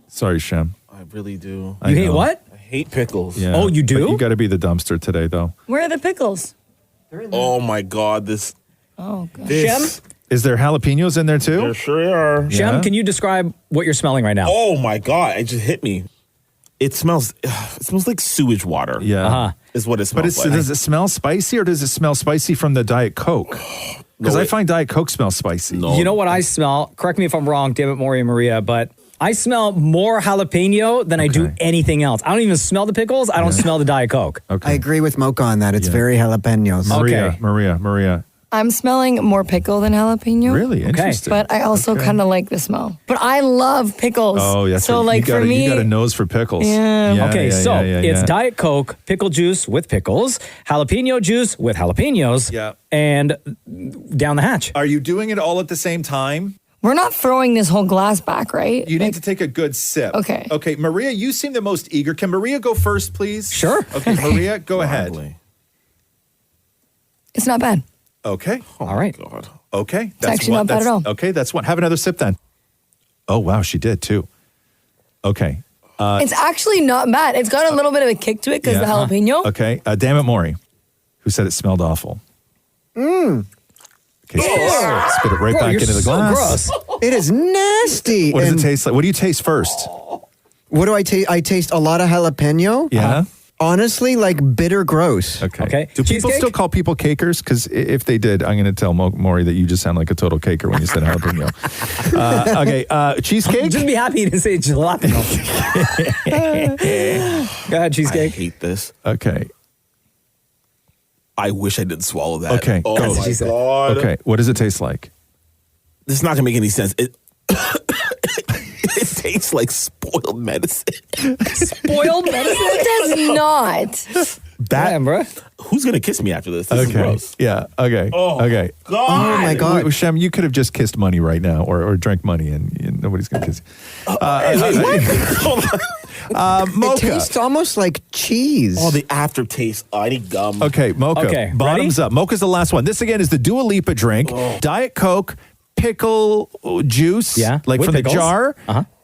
Sorry, Shem. I really do. I know. what? I hate pickles. Yeah. Oh, you do? But you got to be the dumpster today, though. Where are the pickles? Oh my God, this. Oh, God. This. Is there jalapenos in there, too? There sure are. Shem, can you describe what you're smelling right now? Oh my God, it just hit me. It smells like sewage water. Yeah. Is what it smells But like. does it smell spicy, or does it smell spicy from the Diet Coke? Because I find Diet Coke smells spicy. You know what I smell? Correct me if I'm wrong, David, Maurie, and Maria, but I smell more jalapeno than I do anything else. I don't even smell the pickles. I don't smell the Diet Coke. I agree with Mocha on that. It's very jalapenos. Maria. I'm smelling more pickle than jalapeno. Really? Interesting. But I also kind of like the smell. But I love pickles. Oh, that's so right. like for me, you got a nose for pickles. Yeah. Okay, so it's yeah. Diet Coke, pickle juice with pickles, jalapeno juice with jalapenos, and down the hatch. Are you doing it all at the same time? we're not throwing this whole glass back, right? You need to take a good sip. Okay. Okay, Maria, you seem the most eager. Can Maria go first, please? Sure. Okay, Maria, go ahead. It's not bad. Okay. All right. God. Okay. It's actually not bad at all. Okay, that's one. Have another sip then. Oh, wow, she did too. Okay. It's actually not bad. It's got a little bit of a kick to it because the jalapeno. Okay. Damn it, Maury, who said it smelled awful. Mmm. Okay, spit it right back into the glass. It is nasty. What does it taste like? What do you taste first? What do I taste? I taste a lot of jalapeno. Yeah. Honestly, like bitter gross. Okay. Do people still call people cakers? Because if they did, I'm going to tell Maury that you just sound like a total caker when you said jalapeno. Okay. Cheesecake? Just be happy to say jalapeno. Go ahead, Cheesecake. I hate this. Okay. I wish I didn't swallow that. Okay. Oh go. my God. Okay. What does it taste like? This is not going to make any sense. It tastes like spoiled medicine. Spoiled medicine? It does not. That, bro. Who's going to kiss me after this? This is gross. Yeah. Okay. Oh, okay. God. Oh, my God. Wait, Shem, you could have just kissed money right now or drank money and nobody's going to kiss you. Mocha. It tastes almost like cheese. Oh, the aftertaste. Oh, I need gum. Okay, Mocha. Okay, Bottoms up. Mocha's the last one. This again is the Dua Lipa drink. Diet Coke, pickle juice, like with from pickles. the jar.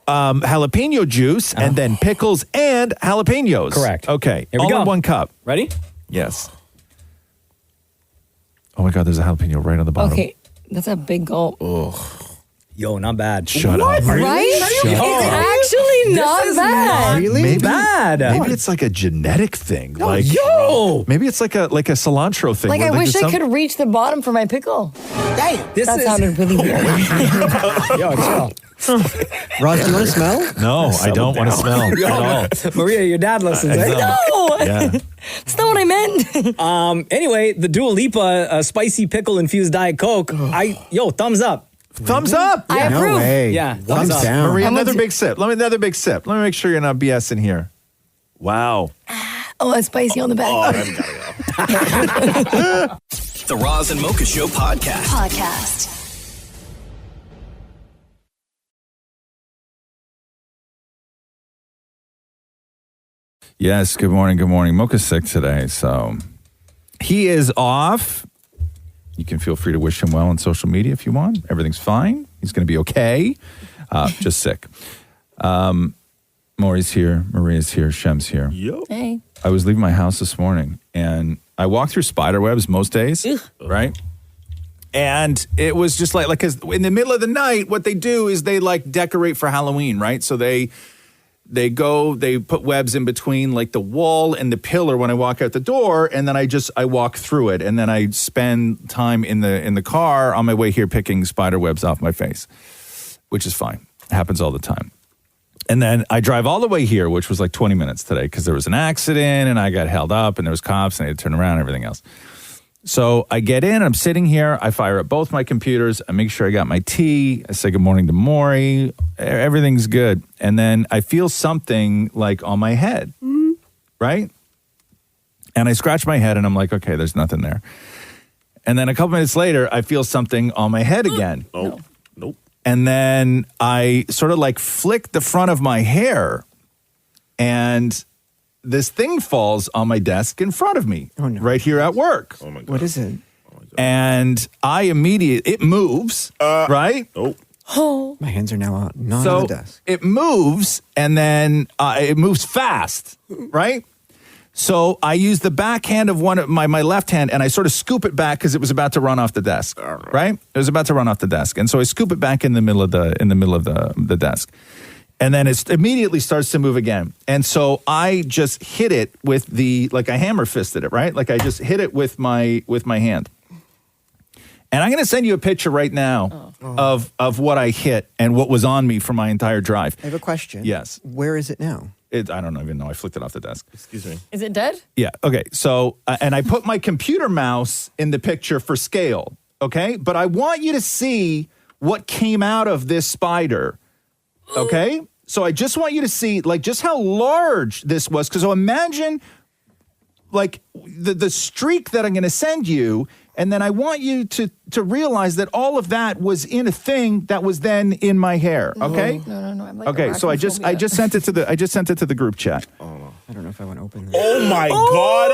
Jalapeno juice, and then pickles and jalapenos. Correct. Okay. Here we all go. in one cup. Ready? Yes. Oh my God, there's a jalapeno right on the bottom. Okay, that's a big gulp. Yo, not bad. Shut What? up. Right? Shut It's up. actually not is bad. not Maybe, bad. Maybe it's like a genetic thing. Like yo. Maybe it's like a cilantro thing. Like where I wish there's I could reach the bottom for my pickle. Damn. This That is sounded really weird. Yo, chill. Ross, do you want to smell? No, I don't want to smell at all. Maria, your dad listens, I right? No, Yeah. that's not what I meant. Anyway, the Dua Lipa spicy pickle infused Diet Coke. Thumbs up. Thumbs up. I No approve. way. Yeah, Thumbs up. down. Maria, another big sip. Let me make sure you're not BSing here. Wow. Oh, that's spicy on the back. The Roz and Mocha Show podcast. Yes, good morning, good morning. Mocha's sick today, so he is off. You can feel free to wish him well on social media if you want. Everything's fine. He's going to be okay. Just sick. Maurie's here. Maria's here. Shem's here. Yo. Hey. I was leaving my house this morning, and I walk through spider webs most days, right? And it was just like, because in the middle of the night, what they do is they like decorate for Halloween, right? So they put webs in between like the wall and the pillar when I walk out the door, and then I walk through it, and then I spend time in the car on my way here picking spider webs off my face, which is fine. It happens all the time. And then I drive all the way here, which was like 20 minutes today because there was an accident and I got held up and there was cops and I had to turn around and everything else. So I get in, I'm sitting here, I fire up both my computers, I make sure I got my tea, I say good morning to Maurie, everything's good. And then I feel something like on my head, right? And I scratch my head and I'm like, okay, there's nothing there. And then a couple minutes later, I feel something on my head again. Nope. And then I sort of like flick the front of my hair and this thing falls on my desk in front of me right here at work. Oh my God. What is it? And it moves, right? Oh. My hands are now not on the desk. It moves and then it moves fast, right? So I use the backhand of one of my left hand and I sort of scoop it back because it was about to run off the desk, right? It was about to run off the desk. And so I scoop it back in the middle of the desk. And then it immediately starts to move again. And so I just hit it with like I hammer fisted it, right? Like I just hit it with my hand. And I'm going to send you a picture right now of what I hit and what was on me for my entire drive. I have a question. Yes. Where is it now? I don't even know. I flicked it off the desk. Excuse me. Is it dead? Yeah. Okay. So, and I put my computer mouse in the picture for scale. Okay. But I want you to see what came out of this spider. Okay. So I just want you to see like just how large this was. Because so imagine like the streak that I'm going to send you. And then I want you to realize that all of that was in a thing that was then in my hair. Okay. No. I'm like Okay. So I just sent it to the group chat. I don't know if I want to open this. Oh my God.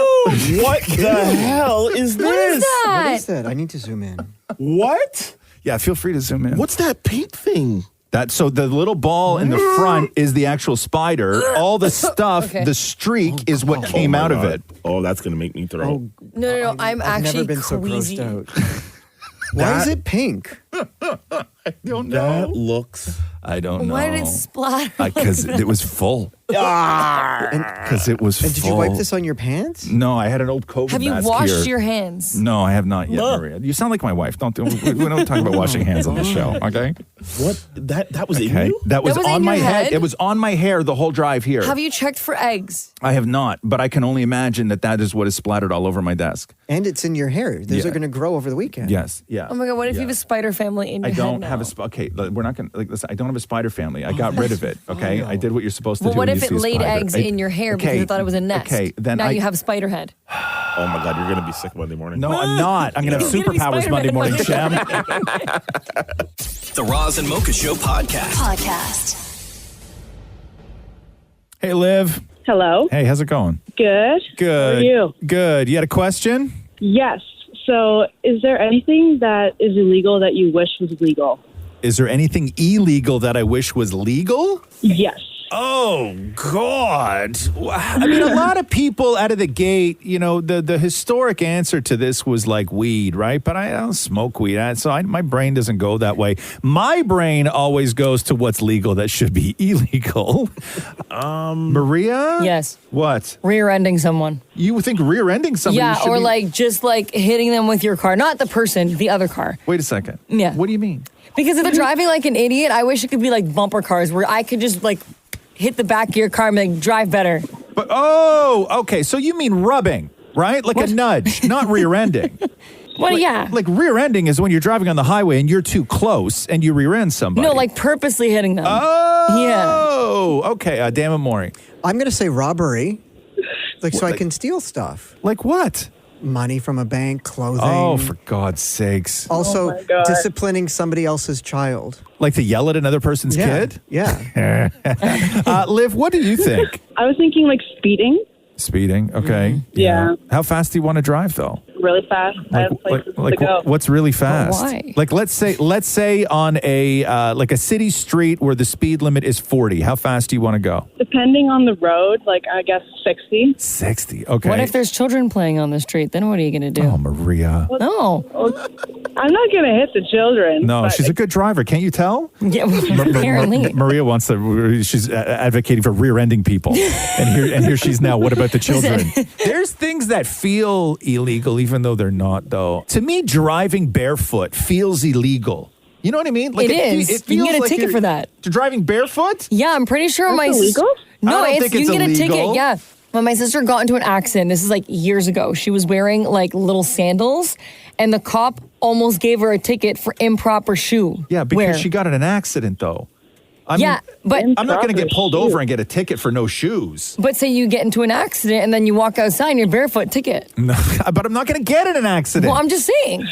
What the hell is this? What is that? What is that? I need to zoom in. What? Yeah, feel free to zoom in. What's that pink thing? So the little ball in the front is the actual spider. All the stuff, the streak is what came out of it. Oh, that's going to make me throw. No. I'm I've actually never been so crazy. grossed out. Why is it pink? I don't know. That looks... I don't know. Why did it splatter? Because it was full. Because it was full. And did you wipe this on your pants? No, I had an old COVID Have you mask washed here. your hands? No, I have not yet, Maria. You sound like my wife. We don't talk about washing hands on this show, okay? What? That was in you? That was in on my your head. head? It was on my hair the whole drive here. Have you checked for eggs? I have not, but I can only imagine that is what is splattered all over my desk. And it's in your hair. Those are going to grow over the weekend. Yes, yeah. Oh my God, what if you have a spider family in your I head don't now? have okay, we're not going to, listen, I don't have a spider family. I got rid of it, okay? I did what you're supposed to do. Well, what when if you it see a laid spider. eggs in your hair because you thought it was a nest? Okay, then now you have spider head. Oh my God, you're going to be sick Monday morning. No, I'm not. I'm going to have superpowers Monday morning, Shem. The Roz and Mocha Show podcast. Hey, Liv. Hello. Hey, how's it going? Good. Good. How are you? Good. You had a question? Yes. So, is there anything that is illegal that you wish was legal? Is there anything illegal that I wish was legal? Yes. Oh, God. I mean, a lot of people out of the gate, the historic answer to this was like weed, right? But I don't smoke weed. My brain doesn't go that way. My brain always goes to what's legal that should be illegal. Maria? Yes. What? Rear-ending someone. You think rear-ending somebody Yeah, should or be... just hitting them with your car. Not the person, the other car. Wait a second. Yeah. What do you mean? Because if they're driving like an idiot, I wish it could be like bumper cars where I could just like hit the back of your car and be like, drive better. But okay. So you mean rubbing, right? Like a nudge, not rear-ending. Well, yeah. Like rear-ending is when you're driving on the highway and you're too close and you rear-end somebody. No, like purposely hitting them. Oh, okay. Damn it, Maurie. I'm going to say robbery. So I can steal stuff. Like what? Money from a bank, clothing. Oh, for God's sakes. Also, disciplining somebody else's child. Like to yell at another person's kid? Yeah. Liv, what do you think? I was thinking like speeding. Speeding, okay. Yeah. How fast do you want to drive, though? Really fast. I have places to go. What's really fast? Why? Like let's say on a like a city street where the speed limit is 40. How fast do you want to go? Depending on the road, like I guess 60. 60. Okay. What if there's children playing on the street? Then what are you going to do? Oh, Maria. No. I'm not going to hit the children. No, but she's a good driver. Can't you tell? Yeah, apparently. Maria wants to. She's advocating for rear-ending people, and here she's now. What about the children? There's things that feel illegal, even though they're not. Though to me, driving barefoot feels illegal. You know what I mean? It is. It you can feels get a like ticket for that. To driving barefoot? Yeah, I'm pretty sure That's illegal? No, I don't think you it's can get a illegal. ticket. Yeah. When my sister got into an accident, this is like years ago. She was wearing like little sandals, and the cop almost gave her a ticket for improper shoe. Yeah, because she got in an accident, though. But I'm not going to get pulled over and get a ticket for no shoes. But say you get into an accident and then you walk outside and you're barefoot, ticket. No, but I'm not going to get in an accident. Well, I'm just saying.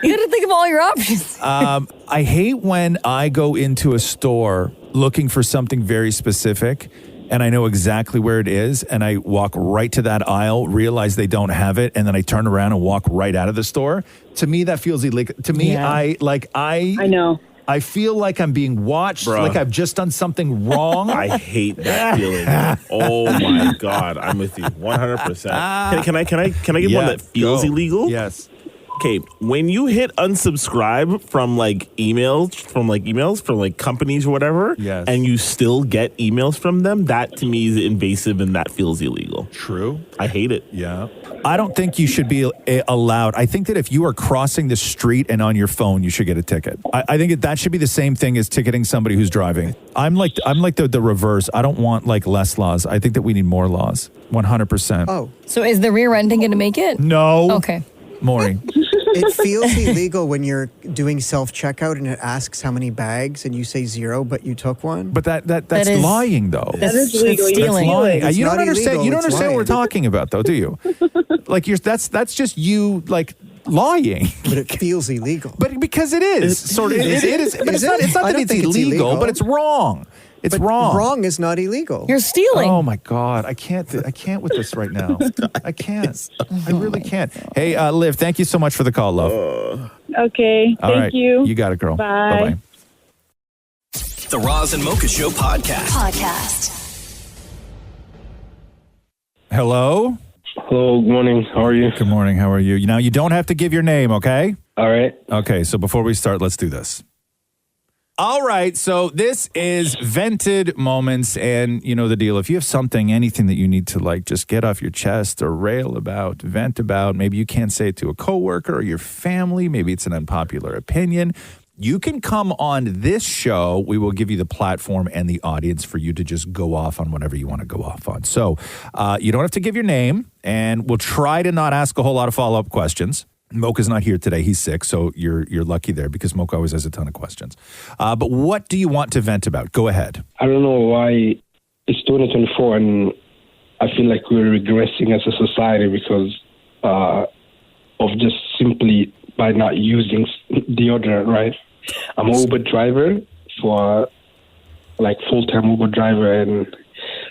You got to think of all your options. I hate when I go into a store looking for something very specific and I know exactly where it is and I walk right to that aisle, realize they don't have it, and then I turn around and walk right out of the store. To me, that feels illegal. To me, I know. I feel like I'm being watched, Bruh. like I've just done something wrong. I hate that feeling. Oh my God, I'm with you 100%. Can I get one that feels illegal? Yes. Okay, when you hit unsubscribe from emails from companies or whatever, yes, and you still get emails from them, that to me is invasive and that feels illegal. True. I hate it. Yeah. I don't think you should be allowed. I think that if you are crossing the street and on your phone, you should get a ticket. I think that should be the same thing as ticketing somebody who's driving. I'm like the reverse. I don't want less laws. I think that we need more laws. 100%. Oh. So is the rear ending going to make it? No. Okay. Maurie. It feels illegal when you're doing self-checkout and it asks how many bags and you say 0, but you took one. But that's lying, though. That is illegal. That's lying. It's You don't not understand. illegal, You don't it's understand what we're lying. talking about, though, do you? That's just you lying. But it feels illegal. But because it is sort of. It is. But it's not I that don't it's think illegal, but it's wrong. It's wrong. Wrong is not illegal. You're stealing. Oh my God, I can't with this right now. I can't. I really can't. Hey, Liv, thank you so much for the call, love. Okay. All Thank right. you. You got it, girl. Bye. Bye. The Roz and Mocha Show podcast. Hello. Hello. Good morning. How are you? Good morning. How are you? Now you don't have to give your name, okay? All right. Okay. So before we start, let's do this. All right, so this is Vented Moments, and you know the deal. If you have anything that you need to just get off your chest or rail about, vent about, maybe you can't say it to a coworker or your family, maybe it's an unpopular opinion, you can come on this show. We will give you the platform and the audience for you to just go off on whatever you want to go off on. So you don't have to give your name, and we'll try to not ask a whole lot of follow-up questions. Mocha's not here today. He's sick, so you're lucky there because Mocha always has a ton of questions. But what do you want to vent about? Go ahead. I don't know why it's 2024 and I feel like we're regressing as a society because of just simply by not using deodorant, right? I'm an Uber driver for full-time Uber driver, and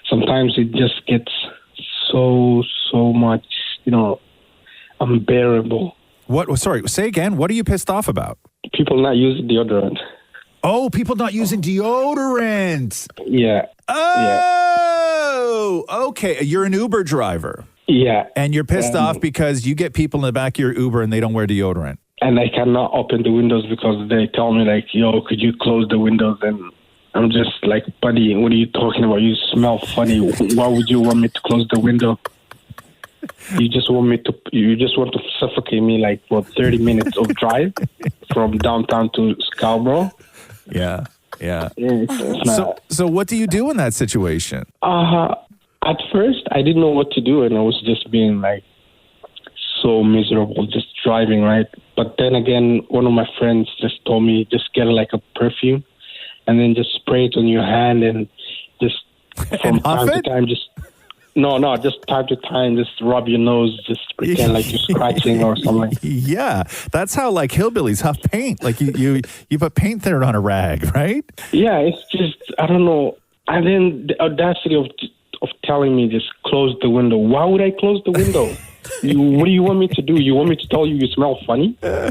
sometimes it just gets so much, unbearable. What? Sorry, say again. What are you pissed off about? People not using deodorant. Oh, people not using deodorant. Yeah. Oh, okay. You're an Uber driver. Yeah. And you're pissed off because you get people in the back of your Uber and they don't wear deodorant. And I cannot open the windows because they tell me yo, could you close the windows? And I'm just like, buddy, what are you talking about? You smell funny. Why would you want me to close the window? You just want to suffocate me like for 30 minutes of drive from downtown to Scarborough. Yeah. It's not. So what do you do in that situation? At first, I didn't know what to do, and I was just being like so miserable, just driving, right? But then again, one of my friends just told me, just get like a perfume and then just spray it on your hand and just from time to time, just time to time, just rub your nose, just pretend like you're scratching or something. Yeah, that's how like hillbillies huff paint. Like you put paint thinner on a rag, right? Yeah, it's just, I don't know. And then the audacity of telling me just close the window. Why would I close the window? What do you want me to do? You want me to tell you smell funny? I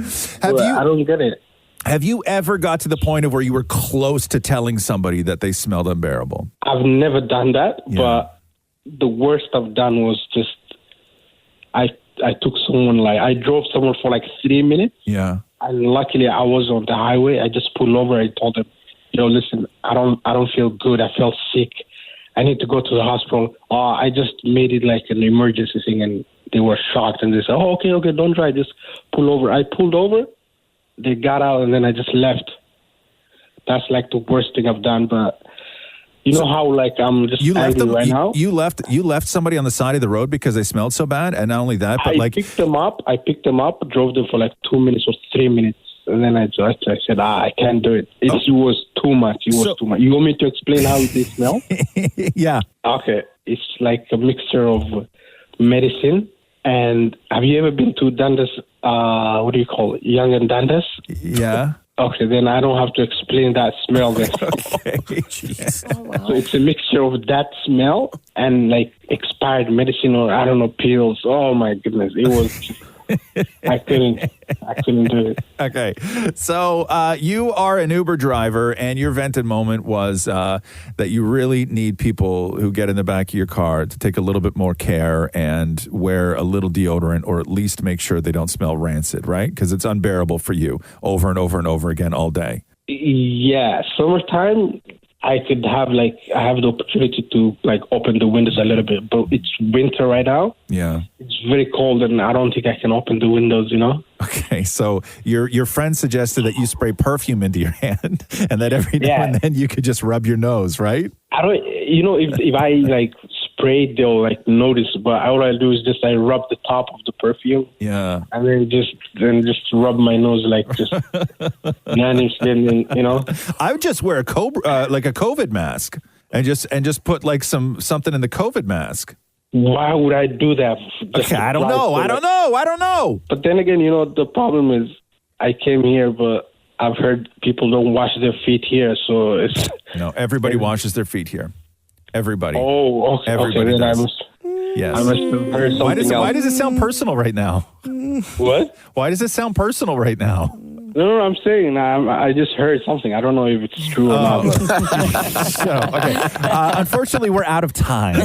don't get it. Have you ever got to the point of where you were close to telling somebody that they smelled unbearable? I've never done that, but the worst I've done was just I took someone, like I drove someone for like 3 minutes. Yeah. And luckily I was on the highway. I just pulled over. I told them, listen, I don't feel good. I felt sick. I need to go to the hospital. I just made it like an emergency thing, and they were shocked, and they said, okay, don't drive, just pull over. I pulled over, they got out, and then I just left. That's like the worst thing I've done, but you know how like I'm just angry right now? You left somebody on the side of the road because they smelled so bad, and not only that, but I picked them up, drove them for like 2 minutes or 3 minutes, and then I said, I can't do it. It was too much. It was too much. You want me to explain how they smell? Yeah. Okay. It's like a mixture of medicine. And have you ever been to Dundas, what do you call it? Young and Dundas? Yeah. Okay, then I don't have to explain that smell then. Jeez. Oh, wow. So it's a mixture of that smell and like expired medicine or I don't know, pills. Oh my goodness. It was I couldn't do it. Okay. So you are an Uber driver, and your vented moment was that you really need people who get in the back of your car to take a little bit more care and wear a little deodorant, or at least make sure they don't smell rancid, right? Because it's unbearable for you over and over and over again all day. Yeah. Summertime, I have the opportunity to like open the windows a little bit, but it's winter right now. Yeah. It's very cold, and I don't think I can open the windows, Okay, so your friend suggested that you spray perfume into your hand, and that every now and then you could just rub your nose, right? I don't, if I like spray it, they'll like notice, but all I do is just I rub the top of the perfume. Yeah. And then just rub my nose like just I would just wear a COVID mask and just put like something in the COVID mask. Why would I do that? Okay, I don't know. But then again, the problem is I came here, but I've heard people don't wash their feet here, so it's... No, everybody washes their feet here. Everybody. Oh, okay. Everybody does. Yes. I must have heard something else. Why does it sound personal right now? What? Why does it sound personal right now? No, I'm saying I just heard something. I don't know if it's true or not. Okay. Unfortunately, we're out of time.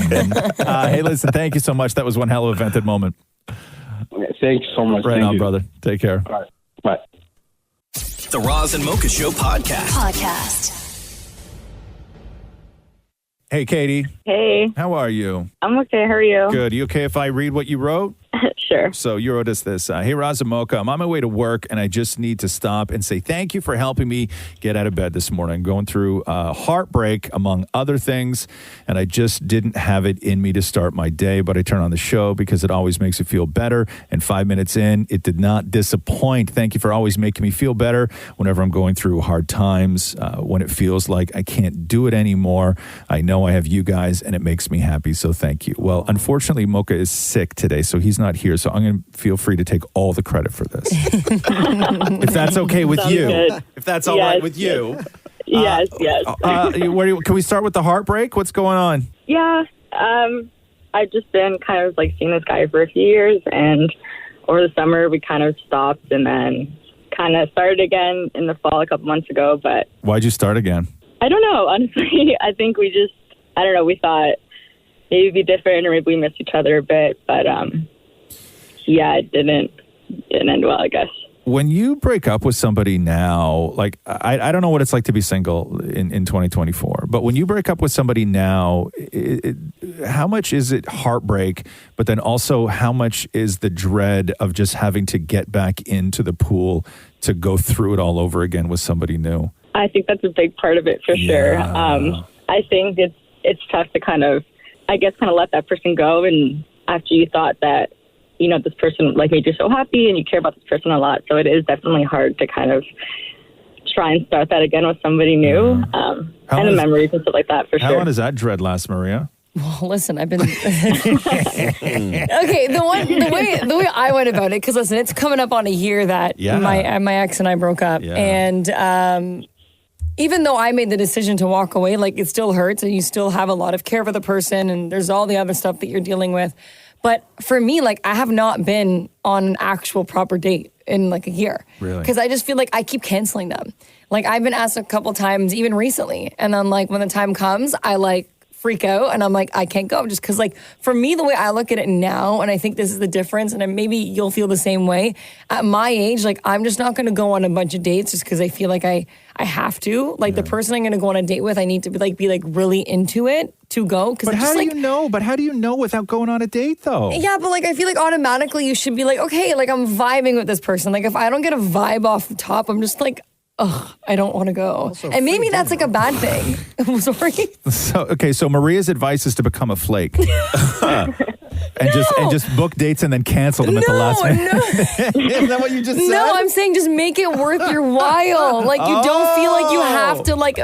Hey, listen, thank you so much. That was one hell of a vented moment. Thank you so much. Right on, brother. Take care. All right. Bye. The Roz and Mocha Show podcast. Hey, Katie. Hey. How are you? I'm okay. How are you? Good. You okay if I read what you wrote? Sure. So you wrote us this. Hey, Roz and Mocha, I'm on my way to work, and I just need to stop and say thank you for helping me get out of bed this morning. I'm going through heartbreak, among other things, and I just didn't have it in me to start my day, but I turn on the show because it always makes it feel better, and 5 minutes in, it did not disappoint. Thank you for always making me feel better whenever I'm going through hard times, when it feels like I can't do it anymore. I know I have you guys, and it makes me happy, so thank you. Well, unfortunately, Mocha is sick today, so he's not here, so I'm going to feel free to take all the credit for this. If that's okay with Sounds you. good. If that's all right with you. Yes. Can we start with the heartbreak? What's going on? Yeah. I've just been kind of like seeing this guy for a few years, and over the summer we kind of stopped and then kind of started again in the fall a couple months ago. But Why'd you start again? I don't know, honestly. I think we thought maybe it'd be different, or maybe we missed each other a bit, but it didn't end well, I guess. When you break up with somebody now, like I don't know what it's like to be single in 2024, but when you break up with somebody now, is it heartbreak, but then also how much is the dread of just having to get back into the pool to go through it all over again with somebody new? I think that's a big part of it for sure. I think it's tough to kind of let that person go. And after you thought that, this person like made you so happy and you care about this person a lot. So it is definitely hard to kind of try and start that again with somebody new. And the memories and stuff like that for sure. How long does that dread last, Maria? Well, listen, I've been okay. The way I went about it, because listen, it's coming up on a year that my ex and I broke up, and even though I made the decision to walk away, like it still hurts, and you still have a lot of care for the person, and there's all the other stuff that you're dealing with. But for me, like I have not been on an actual proper date in like a year, really, because I just feel like I keep canceling them. Like I've been asked a couple times, even recently, and then like when the time comes, I like freak out and I'm like, I can't go, just because like for me, the way I look at it now, and I think this is the difference, and maybe you'll feel the same way. At my age, like I'm just not going to go on a bunch of dates just because I feel like I have to. Like the person I'm going to go on a date with, I need to be really into it to go. But how do you know? But how do you know without going on a date though? Yeah, but like I feel like automatically you should be like, okay, like I'm vibing with this person. Like if I don't get a vibe off the top, I'm just like, I don't want to go. And maybe that's like a bad thing. I'm sorry. So Maria's advice is to become a flake. And just book dates and then cancel them at the last minute. Is that what you just said? No, I'm saying just make it worth your while. Like you don't feel like you have to like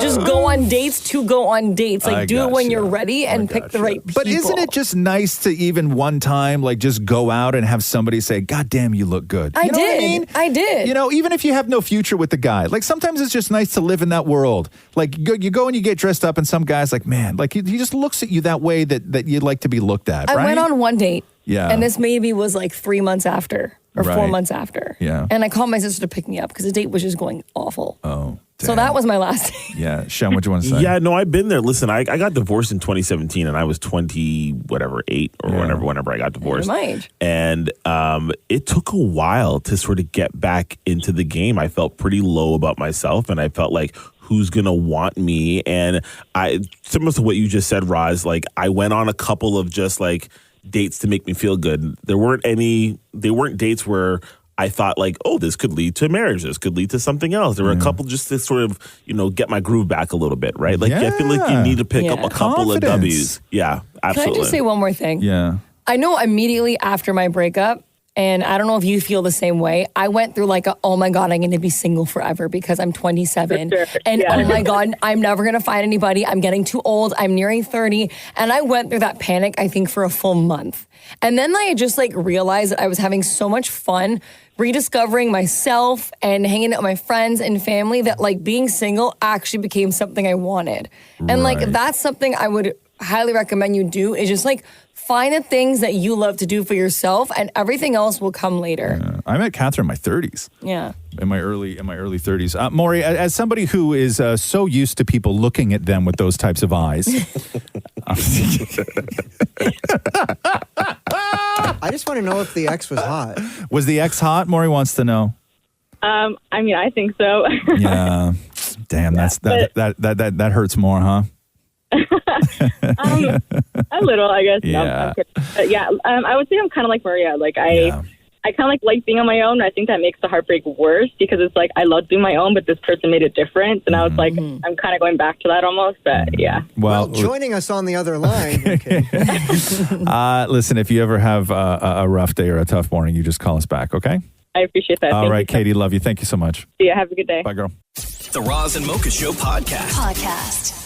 just go on dates to go on dates. Like do it when you're ready and pick the right people. But isn't it just nice to even one time like just go out and have somebody say, God damn, you look good. I did. I did. Even if you have no future with the guy, like sometimes it's just nice to live in that world. Like you go and you get dressed up and some guy's like, man, like he just looks at you that way that you'd like to be looked at, right? I went on one date. Yeah. And this maybe was like 3 months after or 4 Right. months after. Yeah. And I called my sister to pick me up because the date was just going awful. Oh. So that was my last date. Yeah. Shem, what do you want to say? Yeah, no, I've been there. Listen, I got divorced in 2017 and I was 8 or whenever I got divorced. You're my age. And it took a while to sort of get back into the game. I felt pretty low about myself and I felt like, who's going to want me? And similar to what you just said, Roz, like I went on a couple of just like dates to make me feel good. They weren't dates where I thought like, oh, this could lead to marriage. This could lead to something else. There were a couple just to sort of, get my groove back a little bit, right? Like I feel like you need to pick up a couple of W's. Yeah, absolutely. Can I just say one more thing? Yeah. I know immediately after my breakup, and I don't know if you feel the same way, I went through like oh my God, I'm going to be single forever because I'm 27. For sure. And Yeah. oh my God, I'm never going to find anybody. I'm getting too old. I'm nearing 30. And I went through that panic, I think, for a full month. And then I just like realized that I was having so much fun rediscovering myself and hanging out with my friends and family that like being single actually became something I wanted. And like that's something I would highly recommend you do, is just like find the things that you love to do for yourself and everything else will come later. Yeah. I met Catherine in my 30s. Yeah. In my early 30s. Maurie, as somebody who is so used to people looking at them with those types of eyes. I just want to know if the ex was hot. Was the ex hot? Maurie wants to know. I mean, I think so. Yeah. Damn, that hurts more, huh? A little, I guess. Yeah. No, I'm kidding. But yeah, I would say I'm kind of like Maria. Like I kind of like being on my own. I think that makes the heartbreak worse because it's like I love doing my own, but this person made a difference, and I was like, I'm kind of going back to that almost. But yeah. Well, joining us on the other line. Okay. Listen, if you ever have a rough day or a tough morning, you just call us back, okay? I appreciate that. All Thank right, you. Katie, love you. Thank you so much. See ya. Have a good day. Bye, girl. The Roz and Mocha Show podcast.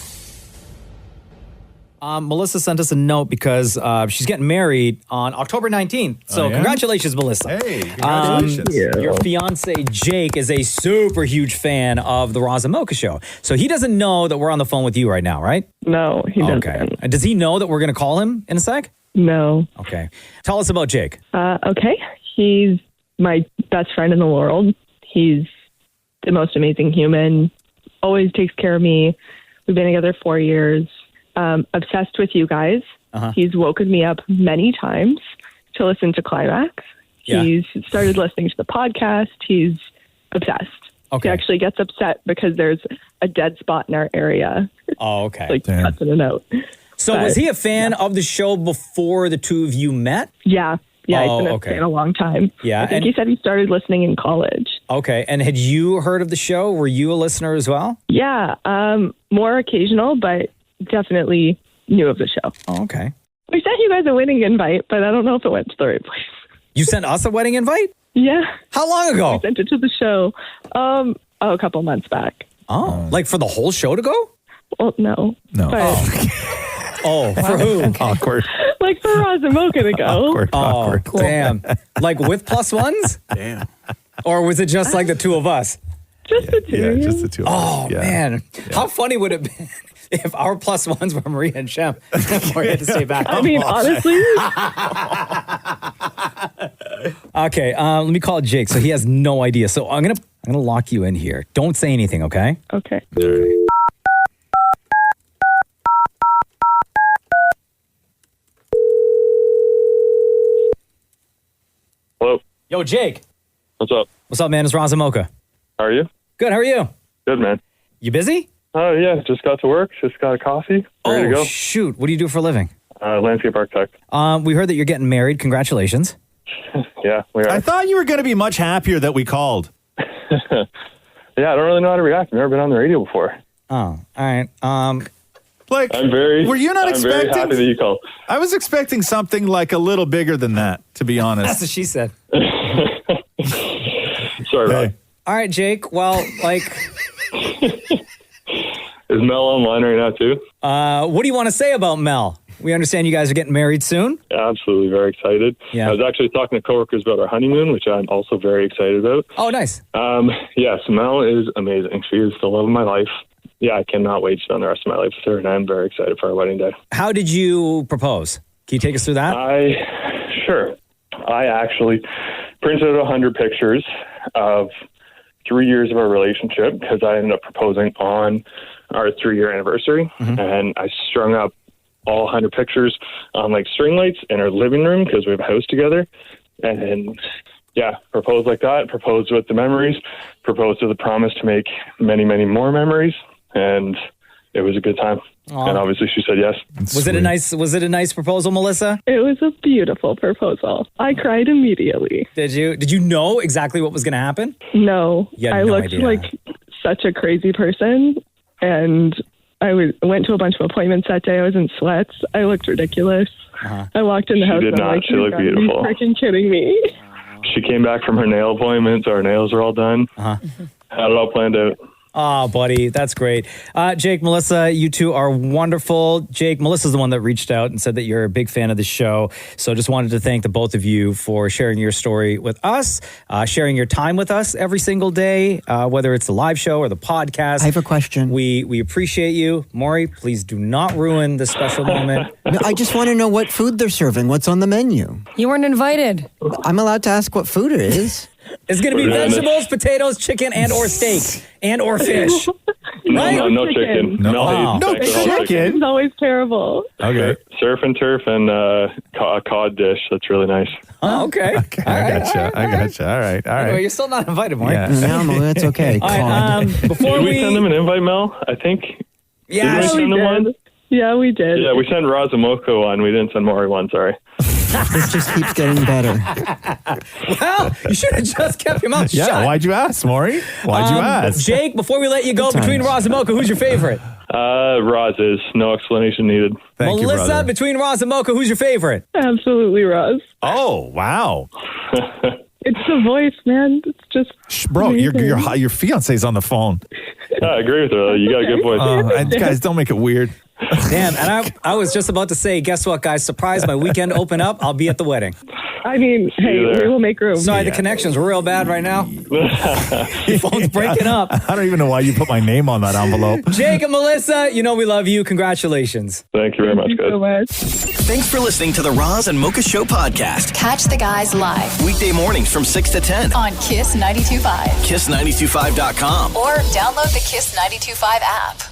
Melissa sent us a note because she's getting married on October 19th. So congratulations, Melissa. Hey, congratulations. Your fiance, Jake, is a super huge fan of the Roz and Mocha Show. So he doesn't know that we're on the phone with you right now, right? No, he doesn't. Okay. Does he know that we're going to call him in a sec? No. Okay. Tell us about Jake. Okay. He's my best friend in the world. He's the most amazing human. Always takes care of me. We've been together 4 years. Obsessed with you guys. He's woken me up many times to listen to Climax. Yeah. He's started listening to the podcast. He's obsessed. Okay. He actually gets upset because there's a dead spot in our area. Oh, okay. Like cuts in a note. So was he a fan of the show before the two of you met? Yeah. Yeah, Oh, he's been a okay. fan a long time. Yeah, I think and- he said he started listening in college. Okay. And had you heard of the show? Were you a listener as well? Yeah, more occasional, but definitely knew of the show. Oh, okay. We sent you guys a wedding invite, but I don't know if it went to the right place. You sent us a wedding invite? Yeah. How long ago? We sent it to the show a couple months back. Oh, like for the whole show to go? Well, no. No. But Oh, for who? Awkward. like for Roz and Mocha to go. Oh, damn. Like with plus ones? Damn. Or was it just like the two of us? Just the two. Yeah, just the two of us. Oh, Yeah. man. How funny would it be if our plus ones were Maria and Shem? Maria had to stay back. I mean, honestly. Okay, let me call Jake. So he has no idea. So I'm gonna lock you in here. Don't say anything, okay? Okay. Hello. Yo, Jake. What's up? What's up, man? It's Roz and Mocha. How are you? Good. How are you? Good, man. You busy? Oh, yeah. Just got to work. Just got a coffee. Ready to go. Shoot. What do you do for a living? Landscape architect. We heard that you're getting married. Congratulations. Yeah, we are. I thought you were going to be much happier that we called. Yeah, I don't really know how to react. I've never been on the radio before. Oh, all right. Like, were you not I'm very expecting? happy that you called. I was expecting something like a little bigger than that, to be honest. That's what she said. Sorry, Rob. All right, Jake. Well, like, Is Mel online right now, too? what do you want to say about Mel? We understand you guys are getting married soon. Absolutely very excited. Yeah. I was actually talking to coworkers about our honeymoon, which I'm also very excited about. Oh, nice. Yes, Mel is amazing. She is the love of my life. Yeah, I cannot wait to spend the rest of my life with her, and I'm very excited for our wedding day. How did you propose? Can you take us through that? Sure. I actually printed out 100 pictures of 3 years of our relationship because I ended up proposing on our 3-year anniversary, and I strung up all 100 pictures on like string lights in our living room because we have a house together. And yeah, proposed like that, proposed with the memories, proposed with the promise to make many, many more memories. And it was a good time. Aw. And obviously she said yes. Was it a nice proposal, Melissa? It was a beautiful proposal. I cried immediately. Did you know exactly what was going to happen? No, You had I no looked idea. like such a crazy person, and I went to a bunch of appointments that day. I was in sweats. I looked ridiculous. I walked in the She house. did and I'm not. like, She "You looked gotta be beautiful." freaking kidding me. She came back from her nail appointment. Our nails are all done. Had it all planned out. Oh, buddy, that's great. Jake, Melissa, you two are wonderful. Jake, Melissa's the one that reached out and said that you're a big fan of the show. So just wanted to thank the both of you for sharing your story with us, sharing your time with us every single day, whether it's the live show or the podcast. I have a question. We appreciate you. Maurie, please do not ruin this special moment. No, I just want to know what food they're serving. What's on the menu? You weren't invited. I'm allowed to ask what food it is. It's going to be vegetables, potatoes, chicken, and or steak, and or fish. No, no chicken. No chicken. It's always terrible. Okay. Surf and turf and a cod dish. That's really nice. Oh, okay. I gotcha. All right. Anyway, you're still not invited, Maury. Yeah. No, that's okay. All right, before Did we send them an invite, Mel? I think. Yeah, Did we send them one? Yeah, we did. Yeah, we sent Roz and Moko one. We didn't send Maury one. Sorry. This just keeps getting better. Well, you should have just kept your mouth shut. Yeah, why'd you ask, Maury? Why'd you ask? Jake, before we let you go, Good between times. Roz and Mocha, who's your favorite? Roz is. No explanation needed. Melissa, between Roz and Mocha, who's your favorite? Absolutely, Roz. Oh, wow. It's the voice, man. It's just Bro, amazing. your fiance's on the phone. Yeah, I agree with her. You got a good voice. Guys, don't make it weird. Damn, and I was just about to say, guess what, guys? Surprise, my weekend open up. I'll be at the wedding. I mean, hey, we will make room. Sorry, the connection's real bad right now. Your phone's breaking up. I don't even know why you put my name on that envelope. Jake and Melissa, you know we love you. Congratulations. Thank you very much, guys. Thanks for listening to the Roz and Mocha Show podcast. Catch the guys live Weekday mornings from 6 to 10. on Kiss 92.5 Kiss925.com. or download the Kiss 92.5 app.